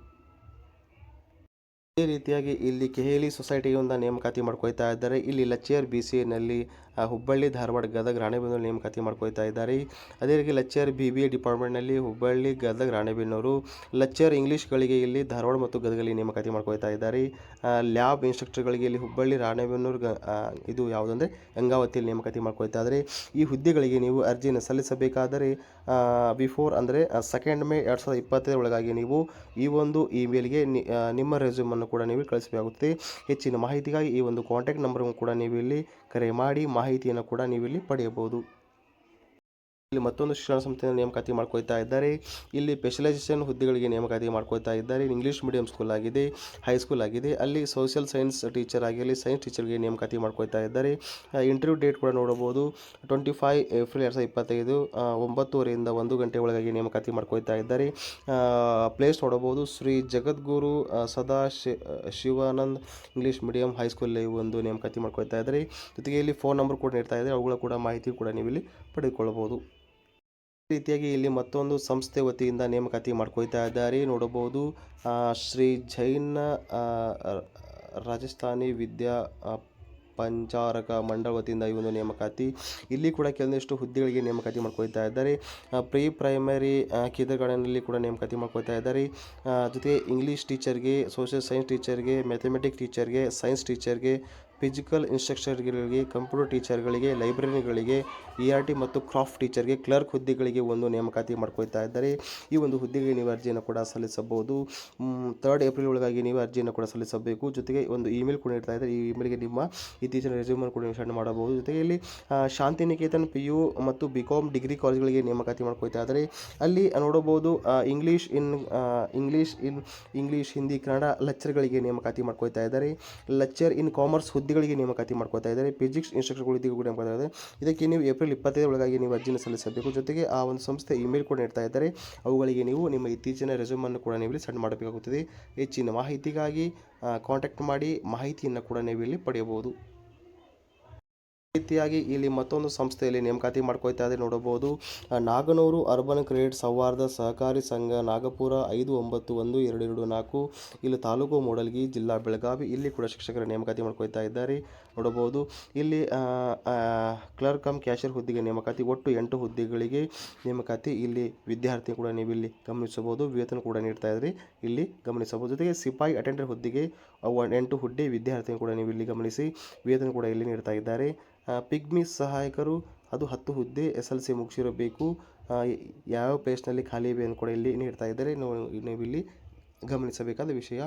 ಇದೇ ರೀತಿಯಾಗಿ ಇಲ್ಲಿ ಕೆಹೇಲಿ ಸೊಸೈಟಿಯಿಂದ ನೇಮಕಾತಿ ಮಾಡ್ಕೊಳ್ತಾ ಇದ್ದಾರೆ. ಇಲ್ಲಿ ಲೆಕ್ಚರ್ BCAನಲ್ಲಿ ಹುಬ್ಬಳ್ಳಿ, ಧಾರವಾಡ, ಗದಗ, ರಾಣೆಬೆನ್ನೂರು ನೇಮಕಾತಿ ಮಾಡ್ಕೊಳ್ತಾ ಇದ್ದಾರೆ. ಅದೇ ರೀತಿ ಲೆಕ್ಚರ್ BBA ಡಿಪಾರ್ಟ್ಮೆಂಟ್ನಲ್ಲಿ ಹುಬ್ಬಳ್ಳಿ, ಗದಗ, ರಾಣೆಬೆನ್ನೂರು. ಲೆಕ್ಚರ್ ಇಂಗ್ಲೀಷ್ಗಳಿಗೆ ಇಲ್ಲಿ ಧಾರವಾಡ ಮತ್ತು ಗದಗಲ್ಲಿ ನೇಮಕಾತಿ ಮಾಡ್ಕೊಳ್ತಾ ಇದ್ದಾರೆ. ಲ್ಯಾಬ್ ಇನ್ಸ್ಟ್ರಕ್ಟರ್ಗಳಿಗೆ ಇಲ್ಲಿ ಹುಬ್ಬಳ್ಳಿ, ರಾಣೆಬೆನ್ನೂರು, ಇದು ಯಾವುದಂದರೆ ಗಂಗಾವತಿಯಲ್ಲಿ ನೇಮಕಾತಿ ಮಾಡ್ಕೊಳ್ತಾ ಇದ್ದಾರೆ. ಈ ಹುದ್ದೆಗಳಿಗೆ ನೀವು ಅರ್ಜಿಯನ್ನು ಸಲ್ಲಿಸಬೇಕಾದರೆ ಬಿಫೋರ್ ಅಂದರೆ 2 ಮೇ 2025 ಒಳಗಾಗಿ ನೀವು ಈ ಒಂದು ಇಮೇಲ್ಗೆ ನಿಮ್ಮ ರೆಸ್ಯೂಮನ್ನು ಕೂಡ ನೀವು ಕಳಿಸಬೇಕಾಗುತ್ತದೆ. ಹೆಚ್ಚಿನ ಮಾಹಿತಿಗಾಗಿ ಈ ಒಂದು ಕಾಂಟ್ಯಾಕ್ಟ್ ನಂಬರನ್ನು ಕೂಡ ನೀವು ಇಲ್ಲಿ ಕರೆ ಮಾಡಿ ಮಾಹಿತಿಯನ್ನು ಕೂಡ ನೀವು ಇಲ್ಲಿ ಪಡೆಯಬಹುದು. ಇಲ್ಲಿ ಮತ್ತೊಂದು ಶಿಕ್ಷಣ ಸಂಸ್ಥೆಯನ್ನು ನೇಮಕಾತಿ ಮಾಡ್ಕೊಳ್ತಾ ಇದ್ದಾರೆ. ಇಲ್ಲಿ ಸ್ಪೆಷಲೈಸೇಷನ್ ಹುದ್ದೆಗಳಿಗೆ ನೇಮಕಾತಿ ಮಾಡ್ಕೊಳ್ತಾ ಇದ್ದಾರೆ. ಇಂಗ್ಲೀಷ್ ಮೀಡಿಯಂ ಸ್ಕೂಲ್ ಆಗಿದೆ, ಹೈಸ್ಕೂಲ್ ಆಗಿದೆ. ಅಲ್ಲಿ ಸೋಷಿಯಲ್ ಸೈನ್ಸ್ ಟೀಚರ್ ಆಗಿರಲಿ, ಸೈನ್ಸ್ ಟೀಚರ್ಗೆ ನೇಮಕಾತಿ ಮಾಡ್ಕೊಳ್ತಾ ಇದ್ದಾರೆ. ಇಂಟರ್ವ್ಯೂ ಡೇಟ್ ಕೂಡ ನೋಡಬಹುದು 25 ಏಪ್ರಿಲ್ 2025 9:30ರಿಂದ 1 ಗಂಟೆ ಒಳಗಾಗಿ ನೇಮಕಾತಿ ಮಾಡ್ಕೊಳ್ತಾ ಇದ್ದಾರೆ. ಪ್ಲೇಸ್ ನೋಡಬಹುದು ಶ್ರೀ ಜಗದ್ಗುರು ಸದಾ ಶಿವಾನಂದ್ ಇಂಗ್ಲೀಷ್ ಮೀಡಿಯಂ ಹೈಸ್ಕೂಲ್ ಒಂದು ನೇಮಕಾತಿ ಮಾಡ್ಕೊಳ್ತಾ ಇದ್ದಾರೆ. ಜೊತೆಗೆ ಇಲ್ಲಿ ಫೋನ್ ನಂಬರ್ ಕೂಡ ನೀಡ್ತಾ ಇದ್ದಾರೆ. ಅವುಗಳ ಕೂಡ ಮಾಹಿತಿ ಕೂಡ ನೀವು ಇಲ್ಲಿ ಪಡೆದುಕೊಳ್ಳಬಹುದು. ಈ ರೀತಿಯಾಗಿ ಇಲ್ಲಿ ಮತ್ತೊಂದು ಸಂಸ್ಥೆ ವತಿಯಿಂದ ನೇಮಕಾತಿ ಮಾಡ್ಕೊಳ್ತಾ ಇದ್ದಾರೆ ನೋಡಬಹುದು. ಶ್ರೀ ಜೈನ ಆ, ರ- ರಾಜಸ್ಥಾನಿ ವಿದ್ಯಾ ಪಂಚಾರಕ ಮಂಡಳ ವತಿಯಿಂದ ಈ ಒಂದು ನೇಮಕಾತಿ. ಇಲ್ಲಿ ಕೂಡ ಕೆಲವೊಂದಿಷ್ಟು ಹುದ್ದೆಗಳಿಗೆ ನೇಮಕಾತಿ ಮಾಡ್ಕೊಳ್ತಾ ಇದ್ದಾರೆ. ಪ್ರೀ ಪ್ರೈಮರಿ ಕಿಂಡರ್ಗಾರ್ಟನ್ನಲ್ಲಿ ಕೂಡ ನೇಮಕಾತಿ ಮಾಡ್ಕೊಳ್ತಾ ಇದ್ದಾರೆ. ಜೊತೆಗೆ ಇಂಗ್ಲೀಷ್ ಟೀಚರ್ಗೆ, ಸೋಷಿಯಲ್ ಸೈನ್ಸ್ ಟೀಚರ್ಗೆ, ಮ್ಯಾಥಮೆಟಿಕ್ಸ್ ಟೀಚರ್ಗೆ, ಸೈನ್ಸ್ ಟೀಚರ್ಗೆ, ಫಿಸಿಕಲ್ ಇನ್ಸ್ಟ್ರಕ್ಟರ್ಗಳಿಗೆ, ಕಂಪ್ಯೂಟರ್ ಟೀಚರ್ಗಳಿಗೆ, ಲೈಬ್ರರಿಗಳಿಗೆ, ERT ಮತ್ತು ಕ್ರಾಫ್ಟ್ ಟೀಚರ್ಗೆ, ಕ್ಲರ್ಕ್ ಹುದ್ದೆಗಳಿಗೆ ಒಂದು ನೇಮಕಾತಿ ಮಾಡ್ಕೊಳ್ತಾ ಇದ್ದಾರೆ. ಈ ಒಂದು ಹುದ್ದೆಗೆ ನೀವು ಅರ್ಜಿಯನ್ನು ಕೂಡ ಸಲ್ಲಿಸಬಹುದು. 3 ಏಪ್ರಿಲ್ ಒಳಗಾಗಿ ನೀವು ಅರ್ಜಿಯನ್ನು ಕೂಡ ಸಲ್ಲಿಸಬೇಕು. ಜೊತೆಗೆ ಒಂದು ಇಮೇಲ್ ಕೂಡ ಇರ್ತಾ ಇದ್ದಾರೆ. ಈ ಇಮೇಲ್ಗೆ ನಿಮ್ಮ ಇತ್ತೀಚಿನ ರೆಸ್ಯೂಮನ್ನು ಕೂಡ ನೀವು ಸೆಂಡ್ ಮಾಡಬಹುದು. ಜೊತೆಗೆ ಇಲ್ಲಿ ಶಾಂತಿನಿಕೇತನ್ PU ಮತ್ತು BCom ಡಿಗ್ರಿ ಕಾಲೇಜ್ಗಳಿಗೆ ನೇಮಕಾತಿ ಮಾಡ್ಕೊಳ್ತಾ ಇದ್ದಾರೆ. ಅಲ್ಲಿ ನೋಡಬಹುದು ಇಂಗ್ಲೀಷ್, ಹಿಂದಿ, ಕನ್ನಡ ಲೆಕ್ಚರ್ಗಳಿಗೆ ನೇಮಕಾತಿ ಮಾಡ್ಕೊಳ್ತಾ ಇದ್ದಾರೆ. ಲೆಕ್ಚರ್ ಇನ್ ಕಾಮರ್ಸ್ ಹುದ್ದೆಗಳಿಗೆ ನೇಮಕಾತಿ ಮಾಡ್ಕೊಳ್ತಾ ಇದ್ದಾರೆ. ಫಿಸಿಕ್ಸ್ ಇನ್ಸ್ಟ್ರಕ್ಟರ್ ಹುದ್ದೆಗೆ ಕೂಡ ನೇಮಕಾತಿ ಇದ್ದಾರೆ. ಇದಕ್ಕೆ ನೀವು ಏಪ್ರಿಲ್ 25 ಒಳಗಾಗಿ ನೀವು ಅರ್ಜಿಯನ್ನು ಸಲ್ಲಿಸಬೇಕು. ಜೊತೆಗೆ ಆ ಒಂದು ಸಂಸ್ಥೆ ಇಮೇಲ್ ಕೂಡ ನೀಡ್ತಾ ಇದ್ದಾರೆ. ಅವುಗಳಿಗೆ ನೀವು ನಿಮ್ಮ ಇತ್ತೀಚಿನ ರೆಸ್ಯೂಮನ್ನು ಕೂಡ ನೀವು ಇಲ್ಲಿ ಸೆಂಡ್ ಮಾಡಬೇಕಾಗುತ್ತದೆ. ಹೆಚ್ಚಿನ ಮಾಹಿತಿಗಾಗಿ ಕಾಂಟ್ಯಾಕ್ಟ್ ಮಾಡಿ ಮಾಹಿತಿಯನ್ನು ಕೂಡ ನೀವು ಇಲ್ಲಿ ಪಡೆಯಬಹುದು. ರೀತಿಯಾಗಿ ಇಲ್ಲಿ ಮತ್ತೊಂದು ಸಂಸ್ಥೆಯಲ್ಲಿ ನೇಮಕಾತಿ ಮಾಡ್ಕೊಳ್ತಾ ಇದ್ದಾರೆ ನೋಡಬಹುದು. ನಾಗನೂರು ಅರ್ಬನ್ ಕ್ರೆಡಿಟ್ ಸೌಹಾರ್ದ ಸಹಕಾರಿ ಸಂಘ, ನಾಗಪುರ 591224, ಇಲ್ಲಿ ತಾಲೂಕು ಮೂಡಲಗಿ, ಜಿಲ್ಲಾ ಬೆಳಗಾವಿ. ಇಲ್ಲಿ ಕೂಡ ಶಿಕ್ಷಕರ ನೇಮಕಾತಿ ಮಾಡ್ಕೊಳ್ತಾ ಇದ್ದಾರೆ ನೋಡಬಹುದು. ಇಲ್ಲಿ ಕ್ಲರ್ಕ್ ಕಮ್ ಕ್ಯಾಶಿಯರ್ ಹುದ್ದೆಗೆ ನೇಮಕಾತಿ, ಒಟ್ಟು 8 ಹುದ್ದೆಗಳಿಗೆ ನೇಮಕಾತಿ. ಇಲ್ಲಿ ವಿದ್ಯಾರ್ಥಿ ಕೂಡ ನೀವು ಇಲ್ಲಿ ಗಮನಿಸಬಹುದು. ವೇತನ ಕೂಡ ನೀಡ್ತಾ ಇದ್ದಾರೆ, ಇಲ್ಲಿ ಗಮನಿಸಬಹುದು. ಜೊತೆಗೆ ಸಿಪಾಯಿ ಅಟೆಂಡರ್ ಹುದ್ದೆಗೆ 8 ಹುದ್ದೆ ವಿದ್ಯಾರ್ಥಿ ಕೂಡ ನೀವು ಇಲ್ಲಿ ಗಮನಿಸಿ, ವೇತನ ಕೂಡ ಇಲ್ಲಿ ನೀಡ್ತಾ ಇದ್ದಾರೆ. ಪಿಗ್ಮಿ ಸಹಾಯಕರು ಅದು 10 ಹುದ್ದೆ, SLC ಮುಗಿಸಿರಬೇಕು. ಯಾವ ಪ್ಲೇಸ್ನಲ್ಲಿ ಖಾಲಿ ಇವೆ ಕೂಡ ಇಲ್ಲಿ ನೀಡ್ತಾ ಇದ್ದಾರೆ. ನೀವು ಇಲ್ಲಿ ಗಮನಿಸಬೇಕಾದ ವಿಷಯ.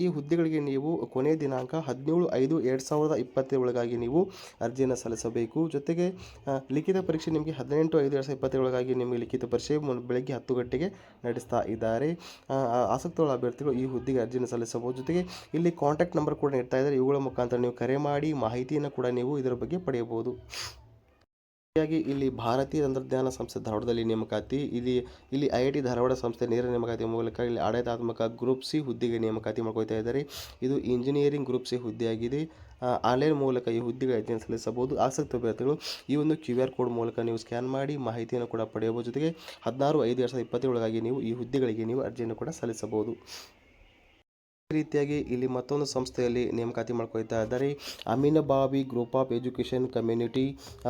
ಈ ಹುದ್ದೆಗಳಿಗೆ ನೀವು ಕೊನೆಯ ದಿನಾಂಕ 17/5/2020 ಒಳಗಾಗಿ ನೀವು ಅರ್ಜಿಯನ್ನು ಸಲ್ಲಿಸಬೇಕು. ಜೊತೆಗೆ ಲಿಖಿತ ಪರೀಕ್ಷೆ ನಿಮಗೆ 18/5/2020 ಒಳಗಾಗಿ ನಿಮಗೆ ಲಿಖಿತ ಪರೀಕ್ಷೆ ಬೆಳಗ್ಗೆ 10 ಗಂಟೆಗೆ ನಡೆಸ್ತಾ ಇದ್ದಾರೆ. ಆಸಕ್ತಗಳ ಅಭ್ಯರ್ಥಿಗಳು ಈ ಹುದ್ದೆಗೆ ಅರ್ಜಿಯನ್ನು ಸಲ್ಲಿಸಬಹುದು. ಜೊತೆಗೆ ಇಲ್ಲಿ ಕಾಂಟ್ಯಾಕ್ಟ್ ನಂಬರ್ ಕೂಡ ನೀಡ್ತಾ ಇದ್ದಾರೆ. ಇವುಗಳ ಮುಖಾಂತರ ನೀವು ಕರೆ ಮಾಡಿ ಮಾಹಿತಿಯನ್ನು ಕೂಡ ನೀವು ಇದರ ಬಗ್ಗೆ ಪಡೆಯಬಹುದು. ಇಲ್ಲಿ ಭಾರತೀಯ ತಂತ್ರಜ್ಞಾನ ಸಂಸ್ಥೆ ಧಾರವಾಡದಲ್ಲಿ ನೇಮಕಾತಿ. ಇಲ್ಲಿ IIT ಧಾರವಾಡ ಸಂಸ್ಥೆ ನೇರ ನೇಮಕಾತಿ ಮೂಲಕ ಇಲ್ಲಿ ಆಡಳಿತಾತ್ಮಕ ಗ್ರೂಪ್ C ಹುದ್ದೆಗೆ ನೇಮಕಾತಿ ಮಾಡ್ಕೊಳ್ತಾ ಇದ್ದಾರೆ. ಇದು ಇಂಜಿನಿಯರಿಂಗ್ ಗ್ರೂಪ್ C ಹುದ್ದೆಯಾಗಿದೆ. ಆನ್ಲೈನ್ ಮೂಲಕ ಈ ಹುದ್ದೆಗೆ ಅರ್ಜಿಯನ್ನು ಸಲ್ಲಿಸಬಹುದು. ಆಸಕ್ತ ಅಭ್ಯರ್ಥಿಗಳು ಈ ಒಂದು QR ಕೋಡ್ ಮೂಲಕ ನೀವು ಸ್ಕ್ಯಾನ್ ಮಾಡಿ ಮಾಹಿತಿಯನ್ನು ಕೂಡ ಪಡೆಯಬಹುದು. ಜೊತೆಗೆ 16/5/2020 ಒಳಗಾಗಿ ನೀವು ಈ ಹುದ್ದೆಗಳಿಗೆ ನೀವು ಅರ್ಜಿಯನ್ನು ಕೂಡ ಸಲ್ಲಿಸಬಹುದು. ಈ ರೀತಿಯಾಗಿ ಇಲ್ಲಿ ಮತ್ತೊಂದು ಸಂಸ್ಥೆಯಲ್ಲಿ ನೇಮಕಾತಿ ಮಾಡ್ಕೊಳ್ತಾ ಇದ್ದಾರೆ. Aminbhavi group of education community,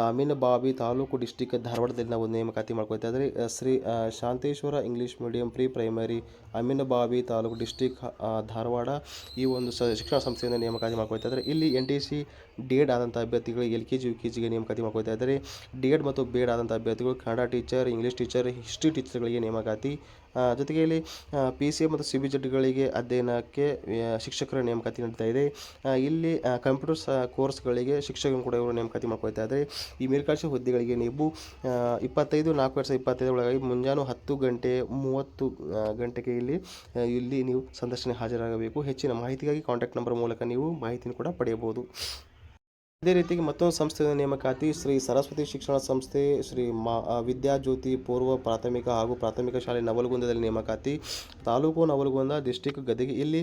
Aminbhavi taluk district ಧಾರವಾಡದಲ್ಲಿ ನಾವು ನೇಮಕಾತಿ ಮಾಡ್ಕೊಳ್ತಾ ಇದ್ದಾರೆ. Shri Shanteshwara English medium pre primary, Aminbhavi taluk district Dharwad. ಈ ಒಂದು ಶಿಕ್ಷಣ ಸಂಸ್ಥೆಯಿಂದ ನೇಮಕಾತಿ ಮಾಡ್ಕೊಳ್ತಾ ಇದ್ದಾರೆ. ಇಲ್ಲಿ NTC D.Ed ಆದಂಥ ಅಭ್ಯರ್ಥಿಗಳು LKG UKGಗೆ ನೇಮಕಾತಿ ಮಾಡ್ಕೊಳ್ತಾ ಇದ್ದಾರೆ. D.Ed ಮತ್ತು B.Ed ಆದಂಥ ಅಭ್ಯರ್ಥಿಗಳು Kannada teacher, English teacher, history ಟೀಚರ್ಗಳಿಗೆ ನೇಮಕಾತಿ. ಜೊತೆಗೆ ಇಲ್ಲಿ PCA ಮತ್ತು CBZಗಳಿಗೆ ಅಧ್ಯಯನಕ್ಕೆ ಶಿಕ್ಷಕರ ನೇಮಕಾತಿ ನಡೀತಾ ಇದೆ. ಇಲ್ಲಿ ಕಂಪ್ಯೂಟರ್ ಕೋರ್ಸ್ಗಳಿಗೆ ಶಿಕ್ಷಕರು ಕೂಡ ಇವರು ನೇಮಕಾತಿ ಮಾಡ್ಕೊಳ್ತಾ ಇದ್ದಾರೆ. ಈ ಮೇಲ್ಕಳಿಸಿದ ಹುದ್ದೆಗಳಿಗೆ ನೀವು 25/4/2025 ಒಳಗಾಗಿ ಮುಂಜಾನೆ 10 ಗಂಟೆ 30 ಗಂಟೆಗೆ ಇಲ್ಲಿ ನೀವು ಸಂದರ್ಶನ ಹಾಜರಾಗಬೇಕು. ಹೆಚ್ಚಿನ ಮಾಹಿತಿಗಾಗಿ ಕಾಂಟ್ಯಾಕ್ಟ್ ನಂಬರ್ ಮೂಲಕ ನೀವು ಮಾಹಿತಿಯನ್ನು ಕೂಡ ಪಡೆಯಬಹುದು. ಅದೇ ರೀತಿಯಾಗಿ ಮತ್ತೊಂದು ಸಂಸ್ಥೆಯ ನೇಮಕಾತಿ ಶ್ರೀ ಸರಸ್ವತಿ ಶಿಕ್ಷಣ ಸಂಸ್ಥೆ, ಶ್ರೀ ವಿದ್ಯಾಜ್ಯೋತಿ ಪೂರ್ವ ಪ್ರಾಥಮಿಕ ಹಾಗೂ ಪ್ರಾಥಮಿಕ ಶಾಲೆ ನವಲಗುಂದದಲ್ಲಿ ನೇಮಕಾತಿ. ತಾಲೂಕು ನವಲಗುಂದ, ಡಿಸ್ಟಿಕ್ ಗದಗ. ಇಲ್ಲಿ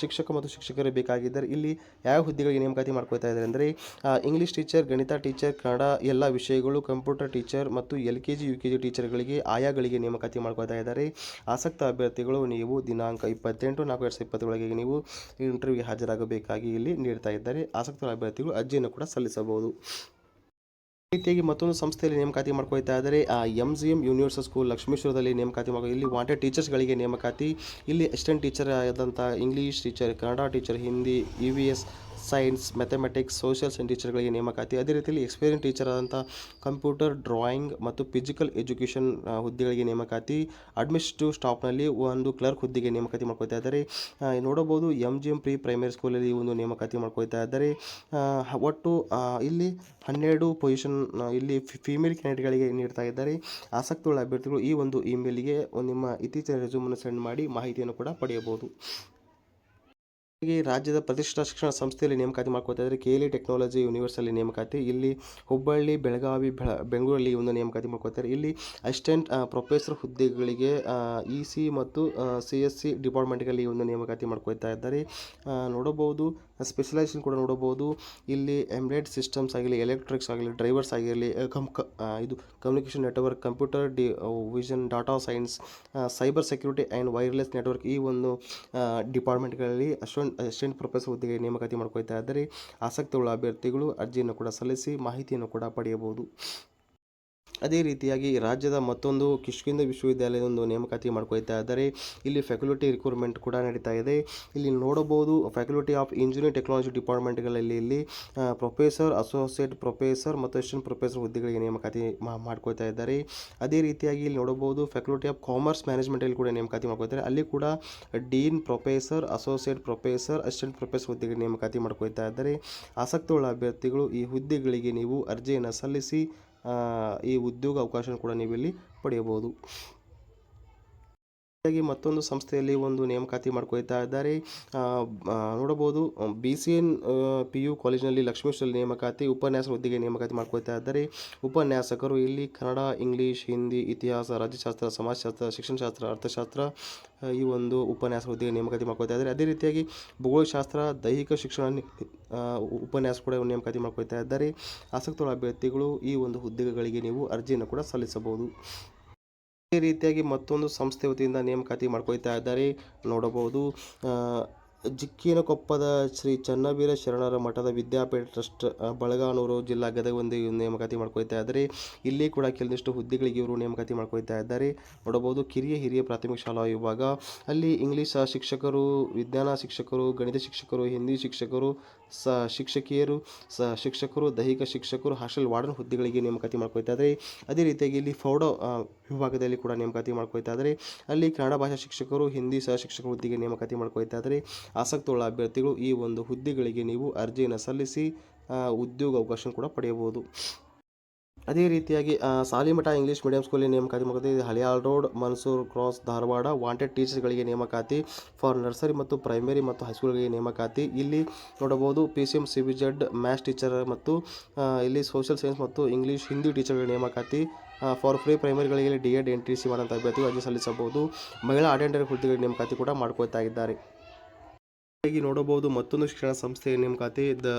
ಶಿಕ್ಷಕ ಮತ್ತು ಶಿಕ್ಷಕರು ಬೇಕಾಗಿದ್ದಾರೆ. ಇಲ್ಲಿ ಯಾವ ಹುದ್ದೆಗಳಿಗೆ ನೇಮಕಾತಿ ಮಾಡ್ಕೊಳ್ತಾ ಇದ್ದಾರೆ ಅಂದರೆ ಇಂಗ್ಲೀಷ್ ಟೀಚರ್, ಗಣಿತ ಟೀಚರ್, ಕನ್ನಡ ಎಲ್ಲ ವಿಷಯಗಳು, ಕಂಪ್ಯೂಟರ್ ಟೀಚರ್ ಮತ್ತು LKG UKG ಟೀಚರ್ಗಳಿಗೆ ಆಯಾಗಳಿಗೆ ನೇಮಕಾತಿ ಮಾಡ್ಕೊಳ್ತಾ ಇದ್ದಾರೆ. ಆಸಕ್ತ ಅಭ್ಯರ್ಥಿಗಳು ನೀವು ದಿನಾಂಕ 28/4/2020 ಒಳಗೆ ನೀವು ಇಂಟರ್ವ್ಯೂಗೆ ಹಾಜರಾಗಬೇಕಾಗಿ ಇಲ್ಲಿ ನೀಡ್ತಾ ಇದ್ದಾರೆ. ಆಸಕ್ತ ಅಭ್ಯರ್ಥಿಗಳು ಅರ್ಜಿಯನ್ನು ಕೂಡ ಸಲ್ಲಿಸಬಹುದು. ರೀತಿಯಾಗಿ ಮತ್ತೊಂದು ಸಂಸ್ಥೆಯಲ್ಲಿ ನೇಮಕಾತಿ ಮಾಡ್ಕೊಳ್ತಾ ಇದ್ದಾರೆ. MGM ಯೂನಿವರ್ಸಲ್ ಸ್ಕೂಲ್ ಲಕ್ಷ್ಮೇಶ್ವರದಲ್ಲಿ ನೇಮಕಾತಿ ಮಾಡಿ. ಇಲ್ಲಿ ವಾಂಟೆಡ್ ಟೀಚರ್ಸ್ಗಳಿಗೆ ನೇಮಕಾತಿ. ಇಲ್ಲಿ ಅಸಿಸ್ಟೆಂಟ್ ಟೀಚರ್ ಆದಂಥ English teacher, Kannada teacher, Hindi, EVS, science, mathematics, social science ಟೀಚರ್ಗಳಿಗೆ ನೇಮಕಾತಿ. ಅದೇ ರೀತಿಯಲ್ಲಿ ಎಕ್ಸ್ಪೀರಿಯನ್ಸ್ ಟೀಚರ್ ಆದಂಥ ಕಂಪ್ಯೂಟರ್, ಡ್ರಾಯಿಂಗ್ ಮತ್ತು ಫಿಸಿಕಲ್ ಎಜುಕೇಷನ್ ಹುದ್ದೆಗಳಿಗೆ ನೇಮಕಾತಿ. ಅಡ್ಮಿನಿಸ್ಟ್ರೇಟಿವ್ ಸ್ಟಾಫ್ನಲ್ಲಿ ಒಂದು ಕ್ಲರ್ಕ್ ಹುದ್ದೆಗೆ ನೇಮಕಾತಿ ಮಾಡ್ಕೊಳ್ತಾ ಇದ್ದಾರೆ. ನೋಡಬಹುದು MGM ಪ್ರೀ ಪ್ರೈಮರಿ ಸ್ಕೂಲಲ್ಲಿ ಒಂದು ನೇಮಕಾತಿ ಮಾಡ್ಕೊಳ್ತಾ ಇದ್ದಾರೆ. ಒಟ್ಟು ಇಲ್ಲಿ 12 ಪೊಸಿಷನ್ ಇಲ್ಲಿ ಫೀಮೇಲ್ ಕ್ಯಾಂಡಿಡೇಟ್ಗಳಿಗೆ ನೀಡ್ತಾ ಇದ್ದಾರೆ. ಆಸಕ್ತಿಯುಳ್ಳ ಅಭ್ಯರ್ಥಿಗಳು ಈ ಒಂದು ಇಮೇಲ್ಗೆ ನಿಮ್ಮ ಇತ್ತೀಚಿನ ರೆಸ್ಯೂಮನ್ನು ಸೆಂಡ್ ಮಾಡಿ ಮಾಹಿತಿಯನ್ನು ಕೂಡ ಪಡೆಯಬಹುದು. ಹೀಗೆ ರಾಜ್ಯದ ಪ್ರತಿಷ್ಠಿತ ಶಿಕ್ಷಣ ಸಂಸ್ಥೆಯಲ್ಲಿ ನೇಮಕಾತಿ ಮಾಡ್ಕೊತಾ ಇದ್ದಾರೆ. KLE ಟೆಕ್ನಾಲಜಿ ಯೂನಿವರ್ಸಲ್ಲಿ ನೇಮಕಾತಿ. ಇಲ್ಲಿ ಹುಬ್ಬಳ್ಳಿ, ಬೆಳಗಾವಿ, ಬೆಂಗಳೂರಲ್ಲಿ ಒಂದು ನೇಮಕಾತಿ ಮಾಡ್ಕೊತಾರೆ. ಇಲ್ಲಿ ಅಸಿಸ್ಟೆಂಟ್ ಪ್ರೊಫೆಸರ್ ಹುದ್ದೆಗಳಿಗೆ EC ಮತ್ತು CSC ಡಿಪಾರ್ಟ್ಮೆಂಟ್ಗಳಲ್ಲಿ ಒಂದು ನೇಮಕಾತಿ ಮಾಡ್ಕೊತಾ ಇದ್ದಾರೆ. ನೋಡಬಹುದು ಸ್ಪೆಷಲೈಸೇಷನ್ ಕೂಡ ನೋಡಬಹುದು. ಇಲ್ಲಿ ಎಂಬೆಡೆಡ್ ಸಿಸ್ಟಮ್ಸ್ ಆಗಿರಲಿ, ಎಲೆಕ್ಟ್ರಿಕ್ಸ್ ಆಗಲಿ, ಡ್ರೈವರ್ಸ್ ಆಗಿರಲಿ, ಇದು communication network, computer vision, data science, cyber security and wireless network ಈ ಒಂದು ಡಿಪಾರ್ಟ್ಮೆಂಟ್ಗಳಲ್ಲಿ ಅಸಿಸ್ಟೆಂಟ್ ಪ್ರೊಫೆಸರ್ ಹುದ್ದೆಗೆ ನೇಮಕಾತಿ ಮಾಡ್ಕೊಳ್ತಾ ಇದ್ದಾರೆ. ಆಸಕ್ತಿಯುಳ್ಳ ಅಭ್ಯರ್ಥಿಗಳು ಅರ್ಜಿಯನ್ನು ಕೂಡ ಸಲ್ಲಿಸಿ ಮಾಹಿತಿಯನ್ನು ಕೂಡ ಪಡೆಯಬಹುದು. ಅದೇ ರೀತಿಯಾಗಿ ರಾಜ್ಯದ ಮತ್ತೊಂದು ಕಿಷ್ಕಿಂಧ ವಿಶ್ವವಿದ್ಯಾಲಯದ ಒಂದು ನೇಮಕಾತಿ ಮಾಡ್ಕೊಳ್ತಾ ಇದ್ದಾರೆ. ಇಲ್ಲಿ ಫ್ಯಾಕಲ್ಟಿ ರಿಕ್ರೂಟ್ಮೆಂಟ್ ಕೂಡ ನಡೀತಾ ಇದೆ. ಇಲ್ಲಿ ನೋಡಬಹುದು ಫ್ಯಾಕಲ್ಟಿ ಆಫ್ ಇಂಜಿನಿಯರಿಂಗ್ ಟೆಕ್ನಾಲಜಿ ಡಿಪಾರ್ಟ್ಮೆಂಟ್ಗಳಲ್ಲಿ ಇಲ್ಲಿ ಪ್ರೊಫೆಸರ್, ಅಸೋಸಿಯೇಟ್ ಪ್ರೊಫೆಸರ್ ಮತ್ತು ಅಸಿಸ್ಟೆಂಟ್ ಪ್ರೊಫೆಸರ್ ಹುದ್ದೆಗಳಿಗೆ ನೇಮಕಾತಿ ಮಾಡ್ಕೊಳ್ತಾ ಇದ್ದಾರೆ. ಅದೇ ರೀತಿಯಾಗಿ ಇಲ್ಲಿ ನೋಡಬಹುದು ಫ್ಯಾಕಲ್ಟಿ ಆಫ್ ಕಾಮರ್ಸ್ ಮ್ಯಾನೇಜ್ಮೆಂಟಲ್ಲಿ ಕೂಡ ನೇಮಕಾತಿ ಮಾಡ್ಕೊಳ್ತಾರೆ. ಅಲ್ಲಿ ಕೂಡ dean, professor, associate professor, assistant professor ಹುದ್ದೆಗೆ ನೇಮಕಾತಿ ಮಾಡ್ಕೊಳ್ತಾ ಇದ್ದಾರೆ. ಆಸಕ್ತಿಯುಳ್ಳ ಅಭ್ಯರ್ಥಿಗಳು ಈ ಹುದ್ದೆಗಳಿಗೆ ನೀವು ಅರ್ಜಿಯನ್ನು ಸಲ್ಲಿಸಿ ಈ ಉದ್ಯೋಗ ಅವಕಾಶ ಕೂಡ ನೀವು ಇಲ್ಲಿ ಪಡೆಯಬಹುದು. ಹಾಗಾಗಿ ಮತ್ತೊಂದು ಸಂಸ್ಥೆಯಲ್ಲಿ ಒಂದು ನೇಮಕಾತಿ ಮಾಡ್ಕೊಳ್ತಾ ಇದ್ದಾರೆ. ನೋಡಬಹುದು BCN PU ಕಾಲೇಜಿನಲ್ಲಿ ಲಕ್ಷ್ಮೇಶ್ವರಲ್ಲಿ ನೇಮಕಾತಿ, ಉಪನ್ಯಾಸ ಹುದ್ದೆಗೆ ನೇಮಕಾತಿ ಮಾಡ್ಕೊಳ್ತಾ ಇದ್ದಾರೆ. ಉಪನ್ಯಾಸಕರು ಇಲ್ಲಿ ಕನ್ನಡ, ಇಂಗ್ಲೀಷ್, ಹಿಂದಿ, ಇತಿಹಾಸ, ರಾಜ್ಯಶಾಸ್ತ್ರ, ಸಮಾಜಶಾಸ್ತ್ರ, ಶಿಕ್ಷಣಶಾಸ್ತ್ರ, ಅರ್ಥಶಾಸ್ತ್ರ ಈ ಒಂದು ಉಪನ್ಯಾಸ ಹುದ್ದೆಗೆ ನೇಮಕಾತಿ ಮಾಡ್ಕೊಳ್ತಾ ಇದ್ದಾರೆ. ಅದೇ ರೀತಿಯಾಗಿ ಭೂಗೋಳಶಾಸ್ತ್ರ, ದೈಹಿಕ ಶಿಕ್ಷಣ ಉಪನ್ಯಾಸ ಕೂಡ ನೇಮಕಾತಿ ಮಾಡ್ಕೊಳ್ತಾ ಇದ್ದಾರೆ. ಆಸಕ್ತಿಯುಳ್ಳ ಅಭ್ಯರ್ಥಿಗಳು ಈ ಒಂದು ಹುದ್ದೆಗಳಿಗೆ ನೀವು ಅರ್ಜಿಯನ್ನು ಕೂಡ ಸಲ್ಲಿಸಬಹುದು. ಈ ರೀತಿಯಾಗಿ ಮತ್ತೊಂದು ಸಂಸ್ಥೆ ವತಿಯಿಂದ ನೇಮಕಾತಿ ಮಾಡ್ಕೊಳ್ತಾ ಇದ್ದಾರೆ. ನೋಡಬಹುದು ಜಿಕ್ಕಿನಕೊಪ್ಪದ ಶ್ರೀ ಚನ್ನವೀರ ಶರಣರ ಮಠದ ವಿದ್ಯಾಪೀಠ ಟ್ರಸ್ಟ್ ಬಳಗಾನೂರು ಜಿಲ್ಲಾ ಗದಗ ಒಂದು ನೇಮಕಾತಿ ಮಾಡ್ಕೊಳ್ತಾ ಇದ್ದಾರೆ. ಇಲ್ಲಿ ಕೂಡ ಕೆಲವೊಂದಿಷ್ಟು ಹುದ್ದೆಗಳಿಗೆ ಇವರು ನೇಮಕಾತಿ ಮಾಡ್ಕೊಳ್ತಾ ಇದ್ದಾರೆ. ನೋಡಬಹುದು ಹಿರಿಯ ಪ್ರಾಥಮಿಕ ಶಾಲಾ ವಿಭಾಗ, ಅಲ್ಲಿ ಇಂಗ್ಲೀಷ್ ಶಿಕ್ಷಕರು, ವಿಜ್ಞಾನ ಶಿಕ್ಷಕರು, ಗಣಿತ ಶಿಕ್ಷಕರು, ಹಿಂದಿ ಶಿಕ್ಷಕರು, ಶಿಕ್ಷಕರು, ದೈಹಿಕ ಶಿಕ್ಷಕರು, ಹಾಸ್ಟೆಲ್ ವಾರ್ಡನ್ ಹುದ್ದೆಗಳಿಗೆ ನೇಮಕಾತಿ ಮಾಡ್ಕೊಳ್ತಾ ಇದ್ದಾರೆ. ಅದೇ ರೀತಿಯಾಗಿ ಇಲ್ಲಿ ಪ್ರೌಢ ವಿಭಾಗದಲ್ಲಿ ಕೂಡ ನೇಮಕಾತಿ ಮಾಡ್ಕೊಳ್ತಾ ಇದ್ದಾರೆ. ಅಲ್ಲಿ ಕನ್ನಡ ಭಾಷಾ ಶಿಕ್ಷಕರು, ಹಿಂದಿ ಶಿಕ್ಷಕರ ಹುದ್ದೆಗೆ ನೇಮಕಾತಿ ಮಾಡ್ಕೊಳ್ತಾ ಇದ್ದಾರೆ. ಆಸಕ್ತಿಯುಳ್ಳ ಅಭ್ಯರ್ಥಿಗಳು ಈ ಒಂದು ಹುದ್ದೆಗಳಿಗೆ ನೀವು ಅರ್ಜಿಯನ್ನು ಸಲ್ಲಿಸಿ ಉದ್ಯೋಗ ಅವಕಾಶ ಕೂಡ ಪಡೆಯಬಹುದು. ಅದೇ ರೀತಿಯಾಗಿ ಸಾಲಿಮಠ ಇಂಗ್ಲೀಷ್ ಮೀಡಿಯಂ ಸ್ಕೂಲಿಗೆ ನೇಮಕಾತಿ ಮಾಡ್ಕೊಳ್ತಾ Haliyal road, Mansoor cross, Dharwad. Wanted ಟೀಚರ್ಸ್ಗಳಿಗೆ ನೇಮಕಾತಿ ಫಾರ್ ನರ್ಸರಿ ಮತ್ತು ಪ್ರೈಮರಿ ಮತ್ತು ಹೈಸ್ಕೂಲ್ಗಳಿಗೆ ನೇಮಕಾತಿ. ಇಲ್ಲಿ ನೋಡಬಹುದು PCM CBZ ಮ್ಯಾಥ್ಸ್ ಟೀಚರ್ ಮತ್ತು ಇಲ್ಲಿ ಸೋಷಿಯಲ್ ಸೈನ್ಸ್ ಮತ್ತು ಇಂಗ್ಲೀಷ್, ಹಿಂದಿ ಟೀಚರ್ಗಳ ನೇಮಕಾತಿ. ಫಾರ್ ಪ್ರೀ ಪ್ರೈಮರಿಗಳಿಗೆ DED NTC ಮಾಡುವಂಥ ಅಭ್ಯರ್ಥಿಗಳು ಅರ್ಜಿ ಸಲ್ಲಿಸಬಹುದು. ಮಹಿಳಾ ಅಟೆಂಡರ್ ಹುದ್ದೆಗಳ ನೇಮಕಾತಿ ಕೂಡ ಮಾಡ್ಕೊಳ್ತಾ ಇದ್ದಾರೆ. ಹೀಗೆ ನೋಡಬಹುದು ಮತ್ತೊಂದು ಶಿಕ್ಷಣ ಸಂಸ್ಥೆಯ ನೇಮಕಾತಿ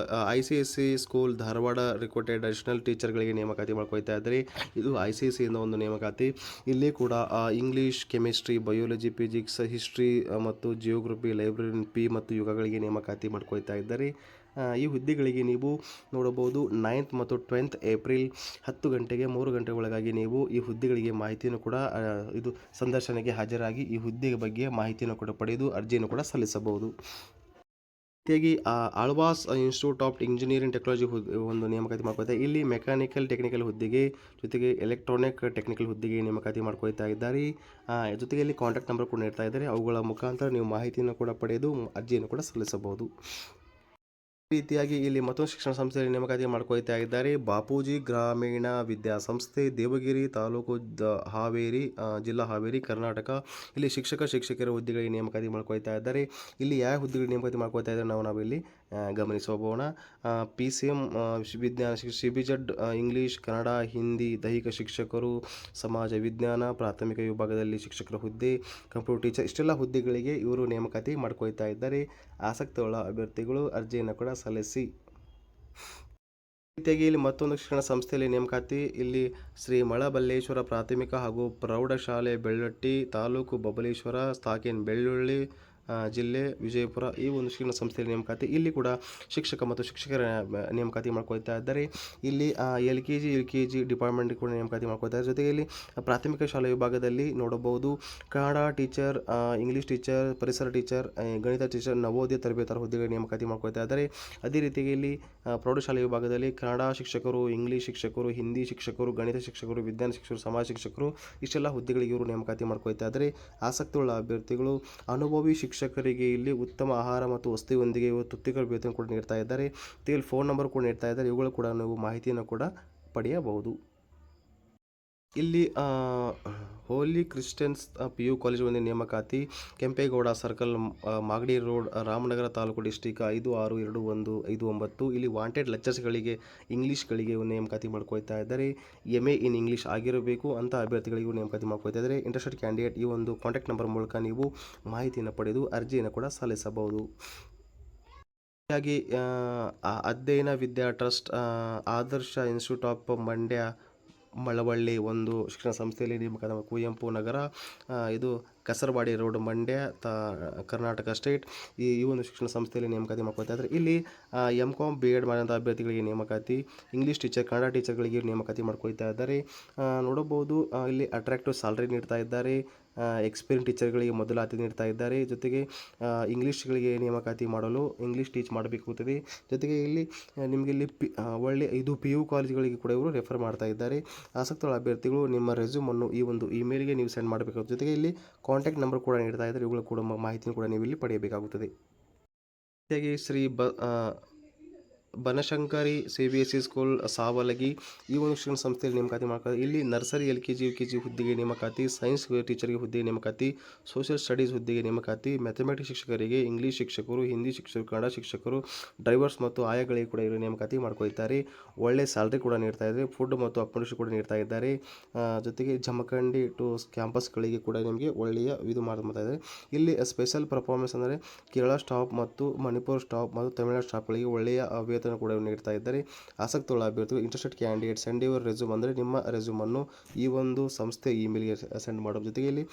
ICSE school Dharwad recruited additional ಟೀಚರ್ಗಳಿಗೆ ನೇಮಕಾತಿ ಮಾಡ್ಕೊಳ್ತಾ ಇದ್ದಾರೆ. ಇದು ICSE ಇಂದ ಒಂದು ನೇಮಕಾತಿ. ಇಲ್ಲಿ ಕೂಡ English, chemistry, biology, physics, history ಮತ್ತು ಜಿಯೋಗ್ರಫಿ, ಲೈಬ್ರರಿ P ಮತ್ತು ಯುಗಗಳಿಗೆ ನೇಮಕಾತಿ ಮಾಡ್ಕೊಳ್ತಾ ಇದ್ದಾರೆ. ಈ ಹುದ್ದೆಗಳಿಗೆ ನೀವು ನೋಡಬಹುದು 9th ಮತ್ತು 12th ಏಪ್ರಿಲ್ 10 ಗಂಟೆಗೆ 3 ಗಂಟೆ ಒಳಗಾಗಿ ನೀವು ಈ ಹುದ್ದೆಗಳಿಗೆ ಮಾಹಿತಿಯನ್ನು ಕೂಡ ಇದು ಸಂದರ್ಶನಕ್ಕೆ ಹಾಜರಾಗಿ ಈ ಹುದ್ದೆಯ ಬಗ್ಗೆ ಮಾಹಿತಿಯನ್ನು ಕೂಡ ಪಡೆದು ಅರ್ಜಿಯನ್ನು ಕೂಡ ಸಲ್ಲಿಸಬಹುದು. ರೀತಿಯಾಗಿ Alva's Institute of Engineering Technology ಒಂದು ನೇಮಕಾತಿ ಮಾಡ್ಕೊಳ್ತಾರೆ. ಇಲ್ಲಿ ಮೆಕ್ಯಾನಿಕಲ್ ಟೆಕ್ನಿಕಲ್ ಹುದ್ದೆಗೆ ಜೊತೆಗೆ ಎಲೆಕ್ಟ್ರಾನಿಕ್ ಟೆಕ್ನಿಕಲ್ ಹುದ್ದೆಗೆ ನೇಮಕಾತಿ ಮಾಡ್ಕೊಳ್ತಾ ಇದ್ದಾರೆ. ಜೊತೆಗೆ ಇಲ್ಲಿ ಕಾಂಟ್ಯಾಕ್ಟ್ ನಂಬರ್ ಕೂಡ ನೀಡ್ತಾ ಇದ್ದಾರೆ. ಅವುಗಳ ಮುಖಾಂತರ ನೀವು ಮಾಹಿತಿಯನ್ನು ಕೂಡ ಪಡೆದು ಅರ್ಜಿಯನ್ನು ಕೂಡ ಸಲ್ಲಿಸಬಹುದು. ರೀತಿಯಾಗಿ ಇಲ್ಲಿ ಮತ್ತೊಂದು ಶಿಕ್ಷಣ ಸಂಸ್ಥೆಯಲ್ಲಿ ನೇಮಕಾತಿ ಮಾಡ್ಕೊಳ್ತಾ ಇದ್ದಾರೆ. ಬಾಪೂಜಿ ಗ್ರಾಮೀಣ ವಿದ್ಯಾಸಂಸ್ಥೆ, ದೇವಗಿರಿ ತಾಲೂಕು, ಹಾವೇರಿ ಜಿಲ್ಲಾ, ಹಾವೇರಿ ಕರ್ನಾಟಕ. ಇಲ್ಲಿ ಶಿಕ್ಷಕಿಯರ ಹುದ್ದೆಗಳಿಗೆ ನೇಮಕಾತಿ ಮಾಡ್ಕೊಳ್ತಾ ಇದ್ದಾರೆ. ಇಲ್ಲಿ ಯಾವ ಹುದ್ದೆಗಳಿಗೆ ನೇಮಕಾತಿ ಮಾಡ್ಕೊಳ್ತಾ ಇದ್ದಾರೆ ನಾವಿಲ್ಲಿ ಗಮನಿಸೋಣ. PCM ವಿಜ್ಞಾನ CBZ ಇಂಗ್ಲೀಷ್, ಕನ್ನಡ, ಹಿಂದಿ, ದೈಹಿಕ ಶಿಕ್ಷಕರು, ಸಮಾಜ ವಿಜ್ಞಾನ, ಪ್ರಾಥಮಿಕ ವಿಭಾಗದಲ್ಲಿ ಶಿಕ್ಷಕರ ಹುದ್ದೆ, ಕಂಪ್ಯೂಟರ್ ಟೀಚರ್ ಇಷ್ಟೆಲ್ಲ ಹುದ್ದೆಗಳಿಗೆ ಇವರು ನೇಮಕಾತಿ ಮಾಡ್ಕೊಳ್ತಾ ಇದ್ದಾರೆ. ಆಸಕ್ತಿಯುಳ್ಳ ಅಭ್ಯರ್ಥಿಗಳು ಅರ್ಜಿಯನ್ನು ಕೂಡ ಸಲ್ಲಿಸಿ. ರೀತಿಯಾಗಿ ಇಲ್ಲಿ ಮತ್ತೊಂದು ಶಿಕ್ಷಣ ಸಂಸ್ಥೆಯಲ್ಲಿ ನೇಮಕಾತಿ. ಇಲ್ಲಿ ಶ್ರೀ ಮಳಬಲ್ಲೇಶ್ವರ ಪ್ರಾಥಮಿಕ ಹಾಗೂ ಪ್ರೌಢಶಾಲೆ ಬೆಳ್ಳಟ್ಟಿ ತಾಲೂಕು, ಬಬಲೇಶ್ವರ ತಾಲೂಕಿನ ಬೆಳ್ಳುಳ್ಳಿ ಜಿಲ್ಲೆ, ವಿಜಯಪುರ ಈ ಒಂದು ಶಿಕ್ಷಣ ಸಂಸ್ಥೆಯಲ್ಲಿ ನೇಮಕಾತಿ. ಇಲ್ಲಿ ಕೂಡ ಶಿಕ್ಷಕ ಮತ್ತು ಶಿಕ್ಷಕರ ನೇಮಕಾತಿ ಮಾಡ್ಕೊಳ್ತಾ ಇದ್ದಾರೆ. ಇಲ್ಲಿ LKG UKG ಡಿಪಾರ್ಟ್ಮೆಂಟ್ ಕೂಡ ನೇಮಕಾತಿ ಮಾಡ್ಕೊಳ್ತಾ ಇದ್ದಾರೆ. ಜೊತೆಗೆ ಇಲ್ಲಿ ಪ್ರಾಥಮಿಕ ಶಾಲಾ ವಿಭಾಗದಲ್ಲಿ ನೋಡಬಹುದು ಕನ್ನಡ ಟೀಚರ್, ಇಂಗ್ಲೀಷ್ ಟೀಚರ್, ಪರಿಸರ ಟೀಚರ್, ಗಣಿತ ಟೀಚರ್, ನವೋದಯ ತರಬೇತರ ಹುದ್ದೆಗೆ ನೇಮಕಾತಿ ಮಾಡ್ಕೊಳ್ತಾ ಇದ್ದಾರೆ. ಅದೇ ರೀತಿಯಾಗಿ ಇಲ್ಲಿ ಪ್ರೌಢಶಾಲೆ ವಿಭಾಗದಲ್ಲಿ ಕನ್ನಡ ಶಿಕ್ಷಕರು, ಇಂಗ್ಲೀಷ್ ಶಿಕ್ಷಕರು, ಹಿಂದಿ ಶಿಕ್ಷಕರು, ಗಣಿತ ಶಿಕ್ಷಕರು, ವಿಜ್ಞಾನ ಶಿಕ್ಷಕರು, ಸಮಾಜ ಶಿಕ್ಷಕರು ಇಷ್ಟೆಲ್ಲ ಹುದ್ದೆಗಳಿಗೆ ಇವರು ನೇಮಕಾತಿ ಮಾಡ್ಕೊಳ್ತಾ ಇದ್ದಾರೆ. ಆಸಕ್ತಿಯುಳ್ಳ ಅಭ್ಯರ್ಥಿಗಳು ಅನುಭವಿ ಶಿಕ್ಷಕರಿಗೆ ಇಲ್ಲಿ ಉತ್ತಮ ಆಹಾರ ಮತ್ತು ವಸತಿಯೊಂದಿಗೆ ತುತ್ತಿಗಳ ವೇತನ ಕೂಡ ನೀಡ್ತಾ ಇದ್ದಾರೆ. ಇಲ್ಲಿ ಫೋನ್ ನಂಬರ್ ಕೂಡ ನೀಡ್ತಾ ಇದ್ದಾರೆ. ಇವುಗಳು ಕೂಡ ನೀವು ಮಾಹಿತಿಯನ್ನು ಕೂಡ ಪಡೆಯಬಹುದು. ಇಲ್ಲಿ ಹೋಲಿ ಕ್ರಿಶ್ಚಿಯನ್ಸ್ ಪಿ ಯು ಕಾಲೇಜ್ ಒಂದು ನೇಮಕಾತಿ, Kempegowda circle, Magadi road, Ramanagara taluk, district 562159. ಇಲ್ಲಿ ವಾಂಟೆಡ್ ಲೆಕ್ಚರ್ಸ್ಗಳಿಗೆ ಇಂಗ್ಲೀಷ್ಗಳಿಗೆ ನೇಮಕಾತಿ ಮಾಡ್ಕೊಳ್ತಾ ಇದ್ದಾರೆ. MA ಇನ್ ಇಂಗ್ಲೀಷ್ ಆಗಿರಬೇಕು ಅಂತ ಅಭ್ಯರ್ಥಿಗಳಿಗೂ ನೇಮಕಾತಿ ಮಾಡ್ಕೊಳ್ತಾ ಇದ್ದಾರೆ. ಇಂಟ್ರೆಸ್ಟೆಡ್ ಕ್ಯಾಂಡಿಡೇಟ್ ಈ ಒಂದು ಕಾಂಟ್ಯಾಕ್ಟ್ ನಂಬರ್ ಮೂಲಕ ನೀವು ಮಾಹಿತಿಯನ್ನು ಪಡೆದು ಅರ್ಜಿಯನ್ನು ಕೂಡ ಸಲ್ಲಿಸಬಹುದು. ಹಾಗಾಗಿ ಅಧ್ಯಯನ Vidya trust, Adarsha institute of Mandya, Malavalli ಒಂದು ಶಿಕ್ಷಣ ಸಂಸ್ಥೆಯಲ್ಲಿ ನೇಮಕಾತಿ, ಕುವೆಂಪು ನಗರ, ಇದು ಕಸರವಾಡಿ ರೋಡ್, ಮಂಡ್ಯ, ಕರ್ನಾಟಕ ಸ್ಟೇಟ್. ಈ ಒಂದು ಶಿಕ್ಷಣ ಸಂಸ್ಥೆಯಲ್ಲಿ ನೇಮಕಾತಿ ಮಾಡ್ಕೊಳ್ತಾ ಇದ್ದಾರೆ. ಇಲ್ಲಿ MCom BEd ಮಾಡಿದಂಥ ಅಭ್ಯರ್ಥಿಗಳಿಗೆ ನೇಮಕಾತಿ, ಇಂಗ್ಲೀಷ್ ಟೀಚರ್, ಕನ್ನಡ ಟೀಚರ್ಗಳಿಗೆ ನೇಮಕಾತಿ ಮಾಡ್ಕೊಳ್ತಾ ಇದ್ದಾರೆ. ನೋಡಬಹುದು ಇಲ್ಲಿ ಅಟ್ರಾಕ್ಟಿವ್ ಸ್ಯಾಲರಿ ನೀಡ್ತಾ ಇದ್ದಾರೆ. ಎಕ್ಸ್ಪೀರಿಯನ್ಸ್ ಟೀಚರ್ಗಳಿಗೆ ಮೊದಲ ಆದ್ಯತೆ ನೀಡ್ತಾ ಇದ್ದಾರೆ. ಜೊತೆಗೆ ಇಂಗ್ಲೀಷ್ಗಳಿಗೆ ನೇಮಕಾತಿ ಮಾಡಲು ಇಂಗ್ಲೀಷ್ ಟೀಚ್ ಮಾಡಬೇಕಾಗುತ್ತದೆ. ಜೊತೆಗೆ ಇಲ್ಲಿ ನಿಮಗೆ ಇಲ್ಲಿ ಒಳ್ಳೆ ಇದು PU ಕಾಲೇಜುಗಳಿಗೆ ಕೂಡ ಇವರು ರೆಫರ್ ಮಾಡ್ತಾ ಇದ್ದಾರೆ. ಆಸಕ್ತಗಳ ಅಭ್ಯರ್ಥಿಗಳು ನಿಮ್ಮ ರೆಸ್ಯೂಮನ್ನು ಈ ಒಂದು ಇಮೇಲ್ಗೆ ನೀವು ಸೆಂಡ್ ಮಾಡಬೇಕಾಗುತ್ತೆ. ಜೊತೆಗೆ ಇಲ್ಲಿ ಕಾಂಟ್ಯಾಕ್ಟ್ ನಂಬರ್ ಕೂಡ ನೀಡ್ತಾ ಇದ್ದಾರೆ. ಇವುಗಳ ಕೂಡ ಮಾಹಿತಿಯನ್ನು ಕೂಡ ನೀವು ಇಲ್ಲಿ ಪಡೆಯಬೇಕಾಗುತ್ತದೆ. ಜೊತೆಗೆ ಶ್ರೀ ಬನಶಂಕರಿ CBSE ಸ್ಕೂಲ್, ಸಾವಲಗಿ, ಈ ಒಂದು ಶಿಕ್ಷಣ ಸಂಸ್ಥೆಯಲ್ಲಿ ನೇಮಕಾತಿ ಮಾಡ್ತಾರೆ. ಇಲ್ಲಿ ನರ್ಸರಿ, LKG, UKG ಹುದ್ದೆಗೆ ನೇಮಕಾತಿ, ಸೈನ್ಸ್ ಟೀಚರ್ಗೆ ಹುದ್ದೆಗೆ ನೇಮಕಾತಿ, ಸೋಷಿಯಲ್ ಸ್ಟಡೀಸ್ ಹುದ್ದೆಗೆ ನೇಮಕಾತಿ, ಮ್ಯಾಥಮೆಟಿಕ್ಸ್ ಶಿಕ್ಷಕರಿಗೆ, ಇಂಗ್ಲೀಷ್ ಶಿಕ್ಷಕರು, ಹಿಂದಿ ಶಿಕ್ಷಕರು, ಕನ್ನಡ ಶಿಕ್ಷಕರು, ಡ್ರೈವರ್ಸ್ ಮತ್ತು ಆಯಾಗಳಿಗೆ ಕೂಡ ಇವರು ನೇಮಕಾತಿ ಮಾಡ್ಕೊಳ್ತಾರೆ. ಒಳ್ಳೆ ಸ್ಯಾಲ್ರಿ ಕೂಡ ನೀಡ್ತಾ ಇದ್ದಾರೆ. ಫುಡ್ ಮತ್ತು ಅಕಾಮಿಡೇಷನ್ ಕೂಡ ನೀಡ್ತಾ ಇದ್ದಾರೆ. ಜೊತೆಗೆ ಜಮಖಂಡಿ ಟು ಕ್ಯಾಂಪಸ್ಗಳಿಗೆ ಕೂಡ ನಿಮಗೆ ಒಳ್ಳೆಯ ಇದು ಮಾಡ್ತಾ ಇದ್ದಾರೆ. ಇಲ್ಲಿ ಸ್ಪೆಷಲ್ ಪರ್ಫಾರ್ಮೆನ್ಸ್ ಅಂದರೆ ಕೇರಳ ಸ್ಟಾಫ್ ಮತ್ತು ಮಣಿಪುರ ಸ್ಟಾಫ್ ಮತ್ತು ತಮಿಳುನಾಡು ಸ್ಟಾಫ್ಗಳಿಗೆ ಒಳ್ಳೆಯ ವೇತನ ಕೂಡ ನೀಡ್ತಾ ಇದ್ದಾರೆ. ಆಸಕ್ತುಳ್ಳ ಅಭ್ಯರ್ಥಿಗಳು interested candidate send your resume ಅಂದರೆ ನಿಮ್ಮ ರೆಸ್ಯೂಮನ್ನು ಈ ಒಂದು ಸಂಸ್ಥೆ ಇಮೇಲ್ಗೆ ಸೆಂಡ್ ಮಾಡೋದ್ರ ಜೊತೆಗೆ ಇಲ್ಲಿ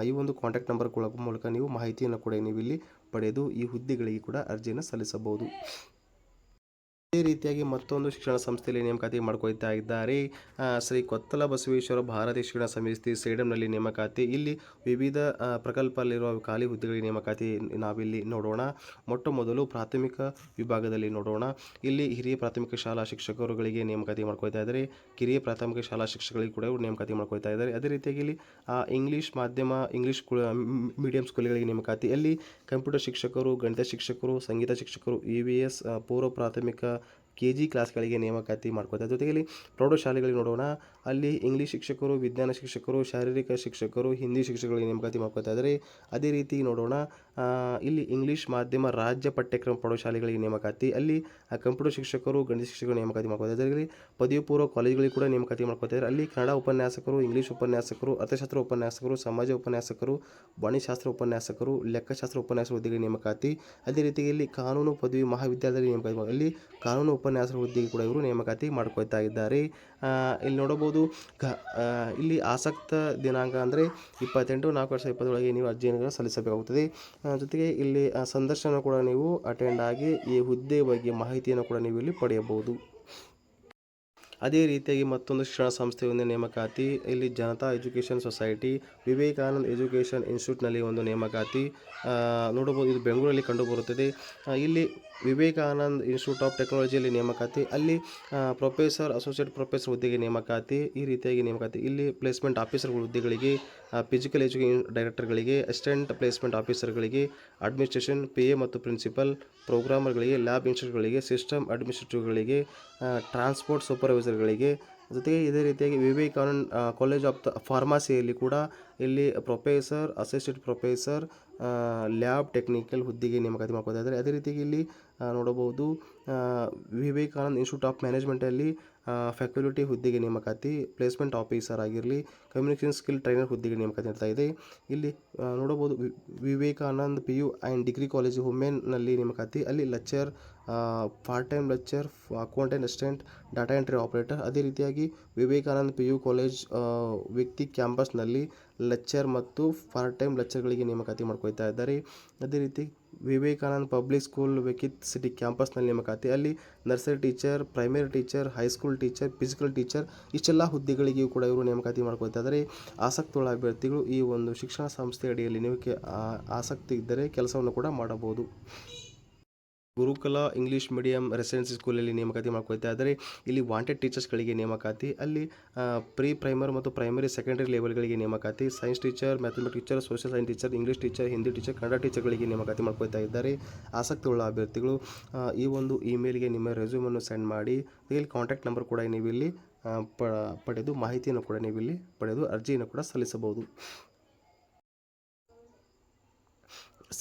ಈ ಒಂದು ಕಾಂಟ್ಯಾಕ್ಟ್ ನಂಬರ್ ಮೂಲಕ ನೀವು ಮಾಹಿತಿಯನ್ನು ಕೂಡ ನೀವು ಇಲ್ಲಿ ಪಡೆದು ಈ ಹುದ್ದೆಗಳಿಗೆ ಕೂಡ ಅರ್ಜಿಯನ್ನು ಸಲ್ಲಿಸಬಹುದು. ಇದೇ ರೀತಿಯಾಗಿ ಮತ್ತೊಂದು ಶಿಕ್ಷಣ ಸಂಸ್ಥೆಯಲ್ಲಿ ನೇಮಕಾತಿ ಮಾಡ್ಕೊಳ್ತಾ ಇದ್ದಾರೆ. ಶ್ರೀ ಕೊತ್ತಲ ಬಸವೇಶ್ವರ ಭಾರತೀಯ ಶಿಕ್ಷಣ ಸಮಿತಿ, ಸೇಡಂನಲ್ಲಿ ನೇಮಕಾತಿ. ಇಲ್ಲಿ ವಿವಿಧ ಪ್ರಕಲ್ಪದಲ್ಲಿರುವ ಖಾಲಿ ಹುದ್ದೆಗಳಿಗೆ ನೇಮಕಾತಿ ನಾವಿಲ್ಲಿ ನೋಡೋಣ. ಮೊಟ್ಟ ಮೊದಲು ಪ್ರಾಥಮಿಕ ವಿಭಾಗದಲ್ಲಿ ನೋಡೋಣ. ಇಲ್ಲಿ ಹಿರಿಯ ಪ್ರಾಥಮಿಕ ಶಾಲಾ ಶಿಕ್ಷಕರುಗಳಿಗೆ ನೇಮಕಾತಿ ಮಾಡ್ಕೊಳ್ತಾ ಇದ್ದಾರೆ. ಕಿರಿಯ ಪ್ರಾಥಮಿಕ ಶಾಲಾ ಶಿಕ್ಷಕರಿಗೆ ಕೂಡ ನೇಮಕಾತಿ ಮಾಡ್ಕೊಳ್ತಾ ಇದ್ದಾರೆ. ಅದೇ ರೀತಿಯಾಗಿ ಇಲ್ಲಿ ಇಂಗ್ಲೀಷ್ ಮಾಧ್ಯಮ, ಇಂಗ್ಲೀಷ್ ಮೀಡಿಯಂ ಸ್ಕೂಲ್ಗಳಿಗೆ ನೇಮಕಾತಿ. ಅಲ್ಲಿ ಕಂಪ್ಯೂಟರ್ ಶಿಕ್ಷಕರು, ಗಣಿತ ಶಿಕ್ಷಕರು, ಸಂಗೀತ ಶಿಕ್ಷಕರು, EVS ಪೂರ್ವ ಪ್ರಾಥಮಿಕ KG ಕ್ಲಾಸ್ಗಳಿಗೆ ನೇಮಕಾತಿ ಮಾಡ್ಕೊಳ್ತಾರೆ. ಜೊತೆಗೆ ಇಲ್ಲಿ ಪ್ರೌಢಶಾಲೆಗಳಿಗೆ ನೋಡೋಣ. ಅಲ್ಲಿ ಇಂಗ್ಲೀಷ್ ಶಿಕ್ಷಕರು, ವಿಜ್ಞಾನ ಶಿಕ್ಷಕರು, ಶಾರೀರಿಕ ಶಿಕ್ಷಕರು, ಹಿಂದಿ ಶಿಕ್ಷಕರಿಗೆ ನೇಮಕಾತಿ ಮಾಡ್ಕೊಳ್ತಾ ಇದ್ದಾರೆ. ಅದೇ ರೀತಿ ನೋಡೋಣ, ಇಲ್ಲಿ ಇಂಗ್ಲೀಷ್ ಮಾಧ್ಯಮ ರಾಜ್ಯ ಪಠ್ಯಕ್ರಮ ಪ್ರೌಢಶಾಲೆಗಳಿಗೆ ನೇಮಕಾತಿ. ಅಲ್ಲಿ ಕಂಪ್ಯೂಟರ್ ಶಿಕ್ಷಕರು, ಗಣಿತ ಶಿಕ್ಷಕರು ನೇಮಕಾತಿ ಮಾಡ್ಕೊಳ್ತಾ ಇದ್ದಾರೆ. ಇಲ್ಲಿ ಪದವಿ ಪೂರ್ವ ಕಾಲೇಜುಗಳಿಗೆ ಕೂಡ ನೇಮಕಾತಿ ಮಾಡ್ಕೊಳ್ತಾ ಇದ್ದಾರೆ. ಅಲ್ಲಿ ಕನ್ನಡ ಉಪನ್ಯಾಸಕರು, ಇಂಗ್ಲೀಷ್ ಉಪನ್ಯಾಸಕರು, ಅರ್ಥಶಾಸ್ತ್ರ ಉಪನ್ಯಾಸಕರು, ಸಮಾಜ ಉಪನ್ಯಾಸಕರು, ವಾಣಿಜ್ಯಶಾಸ್ತ್ರ ಉಪನ್ಯಾಸಕರು, ಲೆಕ್ಕಶಾಸ್ತ್ರ ಉಪನ್ಯಾಸಕ ಹುದ್ದೆಗೆ ನೇಮಕಾತಿ. ಅದೇ ರೀತಿ ಇಲ್ಲಿ ಕಾನೂನು ಪದವಿ ಮಹಾವಿದ್ಯಾಲಯದಲ್ಲಿ ನೇಮಕಾತಿ ಇಲ್ಲಿ ಕಾನೂನು ಉಪನ್ಯಾಸಕ ಹುದ್ದೆಗೆ ಕೂಡ ಇವರು ನೇಮಕಾತಿ ಮಾಡ್ಕೊಳ್ತಾ ಇದ್ದಾರೆ. ಇಲ್ಲಿ ನೋಡಬಹುದು ಇಲ್ಲಿ ಆಸಕ್ತ ದಿನಾಂಕ ಅಂದರೆ 28/4/2020 ನೀವು ಅರ್ಜಿಯನ್ನು ಸಲ್ಲಿಸಬೇಕಾಗುತ್ತದೆ. ಜೊತೆಗೆ ಇಲ್ಲಿ ಸಂದರ್ಶನ ಕೂಡ ನೀವು ಅಟೆಂಡ್ ಆಗಿ ಈ ಹುದ್ದೆ ಬಗ್ಗೆ ಮಾಹಿತಿಯನ್ನು ಕೂಡ ನೀವು ಇಲ್ಲಿ ಪಡೆಯಬಹುದು. ಅದೇ ರೀತಿಯಾಗಿ ಮತ್ತೊಂದು ಶಿಕ್ಷಣ ಸಂಸ್ಥೆಯೊಂದು ನೇಮಕಾತಿ. ಇಲ್ಲಿ Janata education society, Vivekananda education ಇನ್ಸ್ಟಿಟ್ಯೂಟ್ನಲ್ಲಿ ಒಂದು ನೇಮಕಾತಿ ನೋಡಬಹುದು. ಇದು ಬೆಂಗಳೂರಲ್ಲಿ ಕಂಡುಬರುತ್ತದೆ. ಇಲ್ಲಿ ವಿವೇಕಾನಂದ್ ಇನ್ಸ್ಟಿಟ್ಯೂಟ್ ಆಫ್ ಟೆಕ್ನಾಲಜಿಯಲ್ಲಿ ನೇಮಕಾತಿ. ಅಲ್ಲಿ ಪ್ರೊಫೆಸರ್, ಅಸೋಸಿಯೇಟ್ ಪ್ರೊಫೆಸರ್ ಹುದ್ದೆಗೆ ನೇಮಕಾತಿ. ಈ ರೀತಿಯಾಗಿ ನೇಮಕಾತಿ. ಇಲ್ಲಿ ಪ್ಲೇಸ್ಮೆಂಟ್ ಆಫೀಸರ್ ಹುದ್ದೆಗಳಿಗೆ, ಫಿಸಿಕಲ್ ಎಜುಕೇಷನ್ ಡೈರೆಕ್ಟರ್ಗಳಿಗೆ, ಅಸಿಸ್ಟೆಂಟ್ ಪ್ಲೇಸ್ಮೆಂಟ್ ಆಫೀಸರ್ಗಳಿಗೆ, ಅಡ್ಮಿನಿಸ್ಟ್ರೇಷನ್, PA ಮತ್ತು ಪ್ರಿನ್ಸಿಪಲ್, ಪ್ರೋಗ್ರಾಮರ್ಗಳಿಗೆ, ಲ್ಯಾಬ್ ಇನ್ಸ್ಟಿಟ್ಯೂಟ್ಗಳಿಗೆ, ಸಿಸ್ಟಮ್ ಅಡ್ಮಿನಿಸ್ಟ್ರೇಟಿವ್ಗಳಿಗೆ, ಟ್ರಾನ್ಸ್ಪೋರ್ಟ್ ಸೂಪರ್ವೈಸರ್ಗಳಿಗೆ. ಜೊತೆಗೆ ಇದೇ ರೀತಿಯಾಗಿ ವಿವೇಕಾನಂದ್ ಕಾಲೇಜ್ ಆಫ್ ಫಾರ್ಮಸಿಯಲ್ಲಿ ಕೂಡ ಇಲ್ಲಿ professor, assistant professor, lab technical ಹುದ್ದೆಗೆ ನೇಮಕಾತಿ ಮಾಡ್ಕೊಳ್ತಾ ಇದ್ದಾರೆ. ಅದೇ ರೀತಿಯಾಗಿ ಇಲ್ಲಿ ನೋಡಬಹುದು ವಿವೇಕಾನಂದ್ ಇನ್ಸ್ಟಿಟ್ಯೂಟ್ ಆಫ್ ಮ್ಯಾನೇಜ್ಮೆಂಟಲ್ಲಿ ಫ್ಯಾಕಲ್ಟಿ ಹುದ್ದೆಗೆ ನೇಮಕಾತಿ, ಪ್ಲೇಸ್ಮೆಂಟ್ ಆಫೀಸರ್ ಆಗಿರಲಿ, ಕಮ್ಯುನಿಕೇಷನ್ ಸ್ಕಿಲ್ ಟ್ರೈನರ್ ಹುದ್ದೆಗೆ ನೇಮಕಾತಿ ನೀಡ್ತಾ ಇದೆ. ಇಲ್ಲಿ ನೋಡಬಹುದು Vivekanand PU and degree college ವುಮೆನ್ನಲ್ಲಿ ನೇಮಕಾತಿ. ಅಲ್ಲಿ lecture, part time lecture, accountant assistant, data entry operator. ಅದೇ ರೀತಿಯಾಗಿ ವಿವೇಕಾನಂದ್ PU ಕಾಲೇಜ್ ವ್ಯಕ್ತಿ ಕ್ಯಾಂಪಸ್ನಲ್ಲಿ ಲೆಕ್ಚರ್ ಮತ್ತು ಪಾರ್ಟ್ ಟೈಮ್ ಲೆಕ್ಚರ್ಗಳಿಗೆ ನೇಮಕಾತಿ ಮಾಡ್ಕೊಳ್ತಾ ಇದ್ದಾರೆ. ಅದೇ ರೀತಿ ವಿವೇಕಾನಂದ್ ಪಬ್ಲಿಕ್ ಸ್ಕೂಲ್ ವೆಕಿತ್ ಸಿಟಿ ಕ್ಯಾಂಪಸ್ನಲ್ಲಿ ನೇಮಕಾತಿ. ಅಲ್ಲಿ nursery teacher, primary teacher, high school teacher, physical teacher ಇಷ್ಟೆಲ್ಲ ಹುದ್ದೆಗಳಿಗೂ ಕೂಡ ಇವರು ನೇಮಕಾತಿ ಮಾಡ್ಕೊಳ್ತಾ ಇದ್ದಾರೆ. ಆಸಕ್ತಿಯುಳ್ಳ ಅಭ್ಯರ್ಥಿಗಳು ಈ ಒಂದು ಶಿಕ್ಷಣ ಸಂಸ್ಥೆ ಅಡಿಯಲ್ಲಿ ನೀವು ಆಸಕ್ತಿ ಇದ್ದರೆ ಕೆಲಸವನ್ನು ಕೂಡ ಮಾಡಬಹುದು. ಗುರುಕುಲ ಇಂಗ್ಲೀಷ್ ಮೀಡಿಯಂ ರೆಸಿಡೆನ್ಸಿ ಸ್ಕೂಲಲ್ಲಿ ನೇಮಕಾತಿ ಮಾಡ್ಕೊಳ್ತಾ ಇದ್ದಾರೆ. ಇಲ್ಲಿ ವಾಂಟೆಡ್ ಟೀಚರ್ಸ್ಗಳಿಗೆ ನೇಮಕಾತಿ. ಅಲ್ಲಿ ಪ್ರೀ ಪ್ರೈಮರ್ ಮತ್ತು ಪ್ರೈಮರಿ ಸೆಕೆಂಡರಿ ಲೆವೆಲ್ಗಳಿಗೆ ನೇಮಕಾತಿ. Science teacher, mathematics teacher, social science teacher, English teacher, Hindi teacher, Kannada ಟೀಚರ್ಗಳಿಗೆ ನೇಮಕಾತಿ ಮಾಡ್ಕೊಳ್ತಾ ಇದ್ದಾರೆ. ಆಸಕ್ತಿಯುಳ್ಳ ಅಭ್ಯರ್ಥಿಗಳು ಈ ಒಂದು ಇಮೇಲ್ಗೆ ನಿಮ್ಮ ರೆಸ್ಯೂಮನ್ನು ಸೆಂಡ್ ಮಾಡಿ. ಇಲ್ಲಿ ಕಾಂಟ್ಯಾಕ್ಟ್ ನಂಬರ್ ಕೂಡ ನೀವು ಇಲ್ಲಿ ಪಡೆದು ಮಾಹಿತಿಯನ್ನು ಕೂಡ ನೀವು ಇಲ್ಲಿ ಪಡೆದು ಅರ್ಜಿಯನ್ನು ಕೂಡ ಸಲ್ಲಿಸಬಹುದು.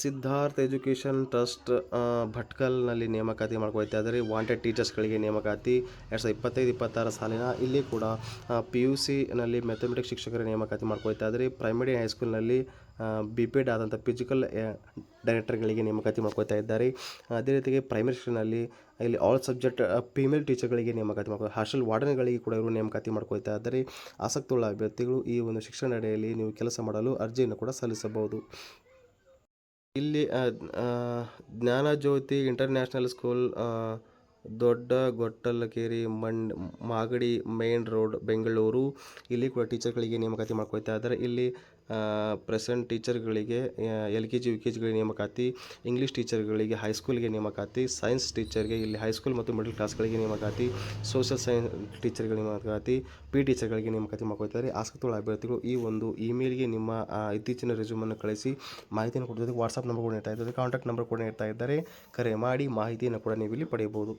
ಸಿದ್ಧಾರ್ಥ ಎಜುಕೇಷನ್ ಟ್ರಸ್ಟ್ ಭಟ್ಕಲ್ನಲ್ಲಿ ನೇಮಕಾತಿ ಮಾಡ್ಕೊಳ್ತಾ ಇದ್ದಾರೆ. ವಾಂಟೆಡ್ ಟೀಚರ್ಸ್ಗಳಿಗೆ ನೇಮಕಾತಿ 2025-26 ಸಾಲಿನ. ಇಲ್ಲಿ ಕೂಡ PUCನಲ್ಲಿ ಮ್ಯಾಥಮೆಟಿಕ್ಸ್ ಶಿಕ್ಷಕರ ನೇಮಕಾತಿ ಮಾಡ್ಕೊಳ್ತಾ ಇದ್ದಾರೆ. ಪ್ರೈಮರಿ ಹೈಸ್ಕೂಲ್ನಲ್ಲಿ BPED ಆದಂಥ ಫಿಸಿಕಲ್ ಡೈರೆಕ್ಟರ್ಗಳಿಗೆ ನೇಮಕಾತಿ ಮಾಡ್ಕೊಳ್ತಾ ಇದ್ದಾರೆ. ಅದೇ ರೀತಿಗೆ ಪ್ರೈಮರಿ ಸೆಕ್ಷನ್ನಲ್ಲಿ ಇಲ್ಲಿ ಆಲ್ ಸಬ್ಜೆಕ್ಟ್ ಫೀಮೇಲ್ ಟೀಚರ್ಗಳಿಗೆ ನೇಮಕಾತಿ ಮಾಡ್ಕೊ ಹಾಸ್ಟೆಲ್ ವಾರ್ಡನ್ಗಳಿಗೆ ಕೂಡ ಇವರು ನೇಮಕಾತಿ ಮಾಡ್ಕೊಳ್ತಾ ಇದ್ದಾರೆ. ಆಸಕ್ತಿಯುಳ್ಳ ಅಭ್ಯರ್ಥಿಗಳು ಈ ಒಂದು ಶಿಕ್ಷಣ ಅಡಿಯಲ್ಲಿ ನೀವು ಕೆಲಸ ಮಾಡಲು ಅರ್ಜಿಯನ್ನು ಕೂಡ ಸಲ್ಲಿಸಬಹುದು. ಇಲ್ಲಿ ಜ್ಞಾನಜ್ಯೋತಿ ಇಂಟರ್ನ್ಯಾಷನಲ್ ಸ್ಕೂಲ್, ದೊಡ್ಡ ಗೊಟ್ಟಲಕೇರಿ, ಮಾಗಡಿ ಮೇನ್ ರೋಡ್, ಬೆಂಗಳೂರು. ಇಲ್ಲಿ ಕೂಡ ಟೀಚರ್ಗಳಿಗೆ ನೇಮಕಾತಿ ಮಾಡ್ಕೊಳ್ತಾ ಇದ್ದಾರೆ. ಇಲ್ಲಿ ಪ್ರೆಸೆಂಟ್ ಟೀಚರ್ಗಳಿಗೆ LKG UKGಗಳಿಗೆ ನೇಮಕಾತಿ, ಇಂಗ್ಲೀಷ್ ಟೀಚರ್ಗಳಿಗೆ ಹೈಸ್ಕೂಲ್ಗೆ ನೇಮಕಾತಿ, ಸೈನ್ಸ್ ಟೀಚರ್ಗೆ ಇಲ್ಲಿ ಹೈಸ್ಕೂಲ್ ಮತ್ತು ಮಿಡಲ್ ಕ್ಲಾಸ್ಗಳಿಗೆ ನೇಮಕಾತಿ, ಸೋಷಿಯಲ್ ಸೈನ್ಸ್ ಟೀಚರ್ಗಳಿಗೆ ನೇಮಕಾತಿ, ಟೀಚರ್ಗಳಿಗೆ ನೇಮಕಾತಿ ಮಾಡ್ಕೊಳ್ತಾರೆ. ಆಸಕ್ತಿಯುಳ್ಳ ಅಭ್ಯರ್ಥಿಗಳು ಈ ಒಂದು ಇಮೇಲ್ಗೆ ನಿಮ್ಮ ಇತ್ತೀಚಿನ ರೆಸ್ಯೂಮನ್ನು ಕಳಿಸಿ ಮಾಹಿತಿಯನ್ನು ಕೊಡ್ತಿದ್ದಾರೆ. ವಾಟ್ಸಪ್ ನಂಬರ್ ಕೂಡ ನೀಡ್ತಾ ಇದ್ದಾರೆ, ಕಾಂಟ್ಯಾಕ್ಟ್ ನಂಬರ್ ಕೂಡ ನೀಡ್ತಾ ಇದ್ದಾರೆ. ಕರೆ ಮಾಡಿ ಮಾಹಿತಿಯನ್ನು ಕೂಡ ನೀವು ಇಲ್ಲಿ ಪಡೆಯಬಹುದು.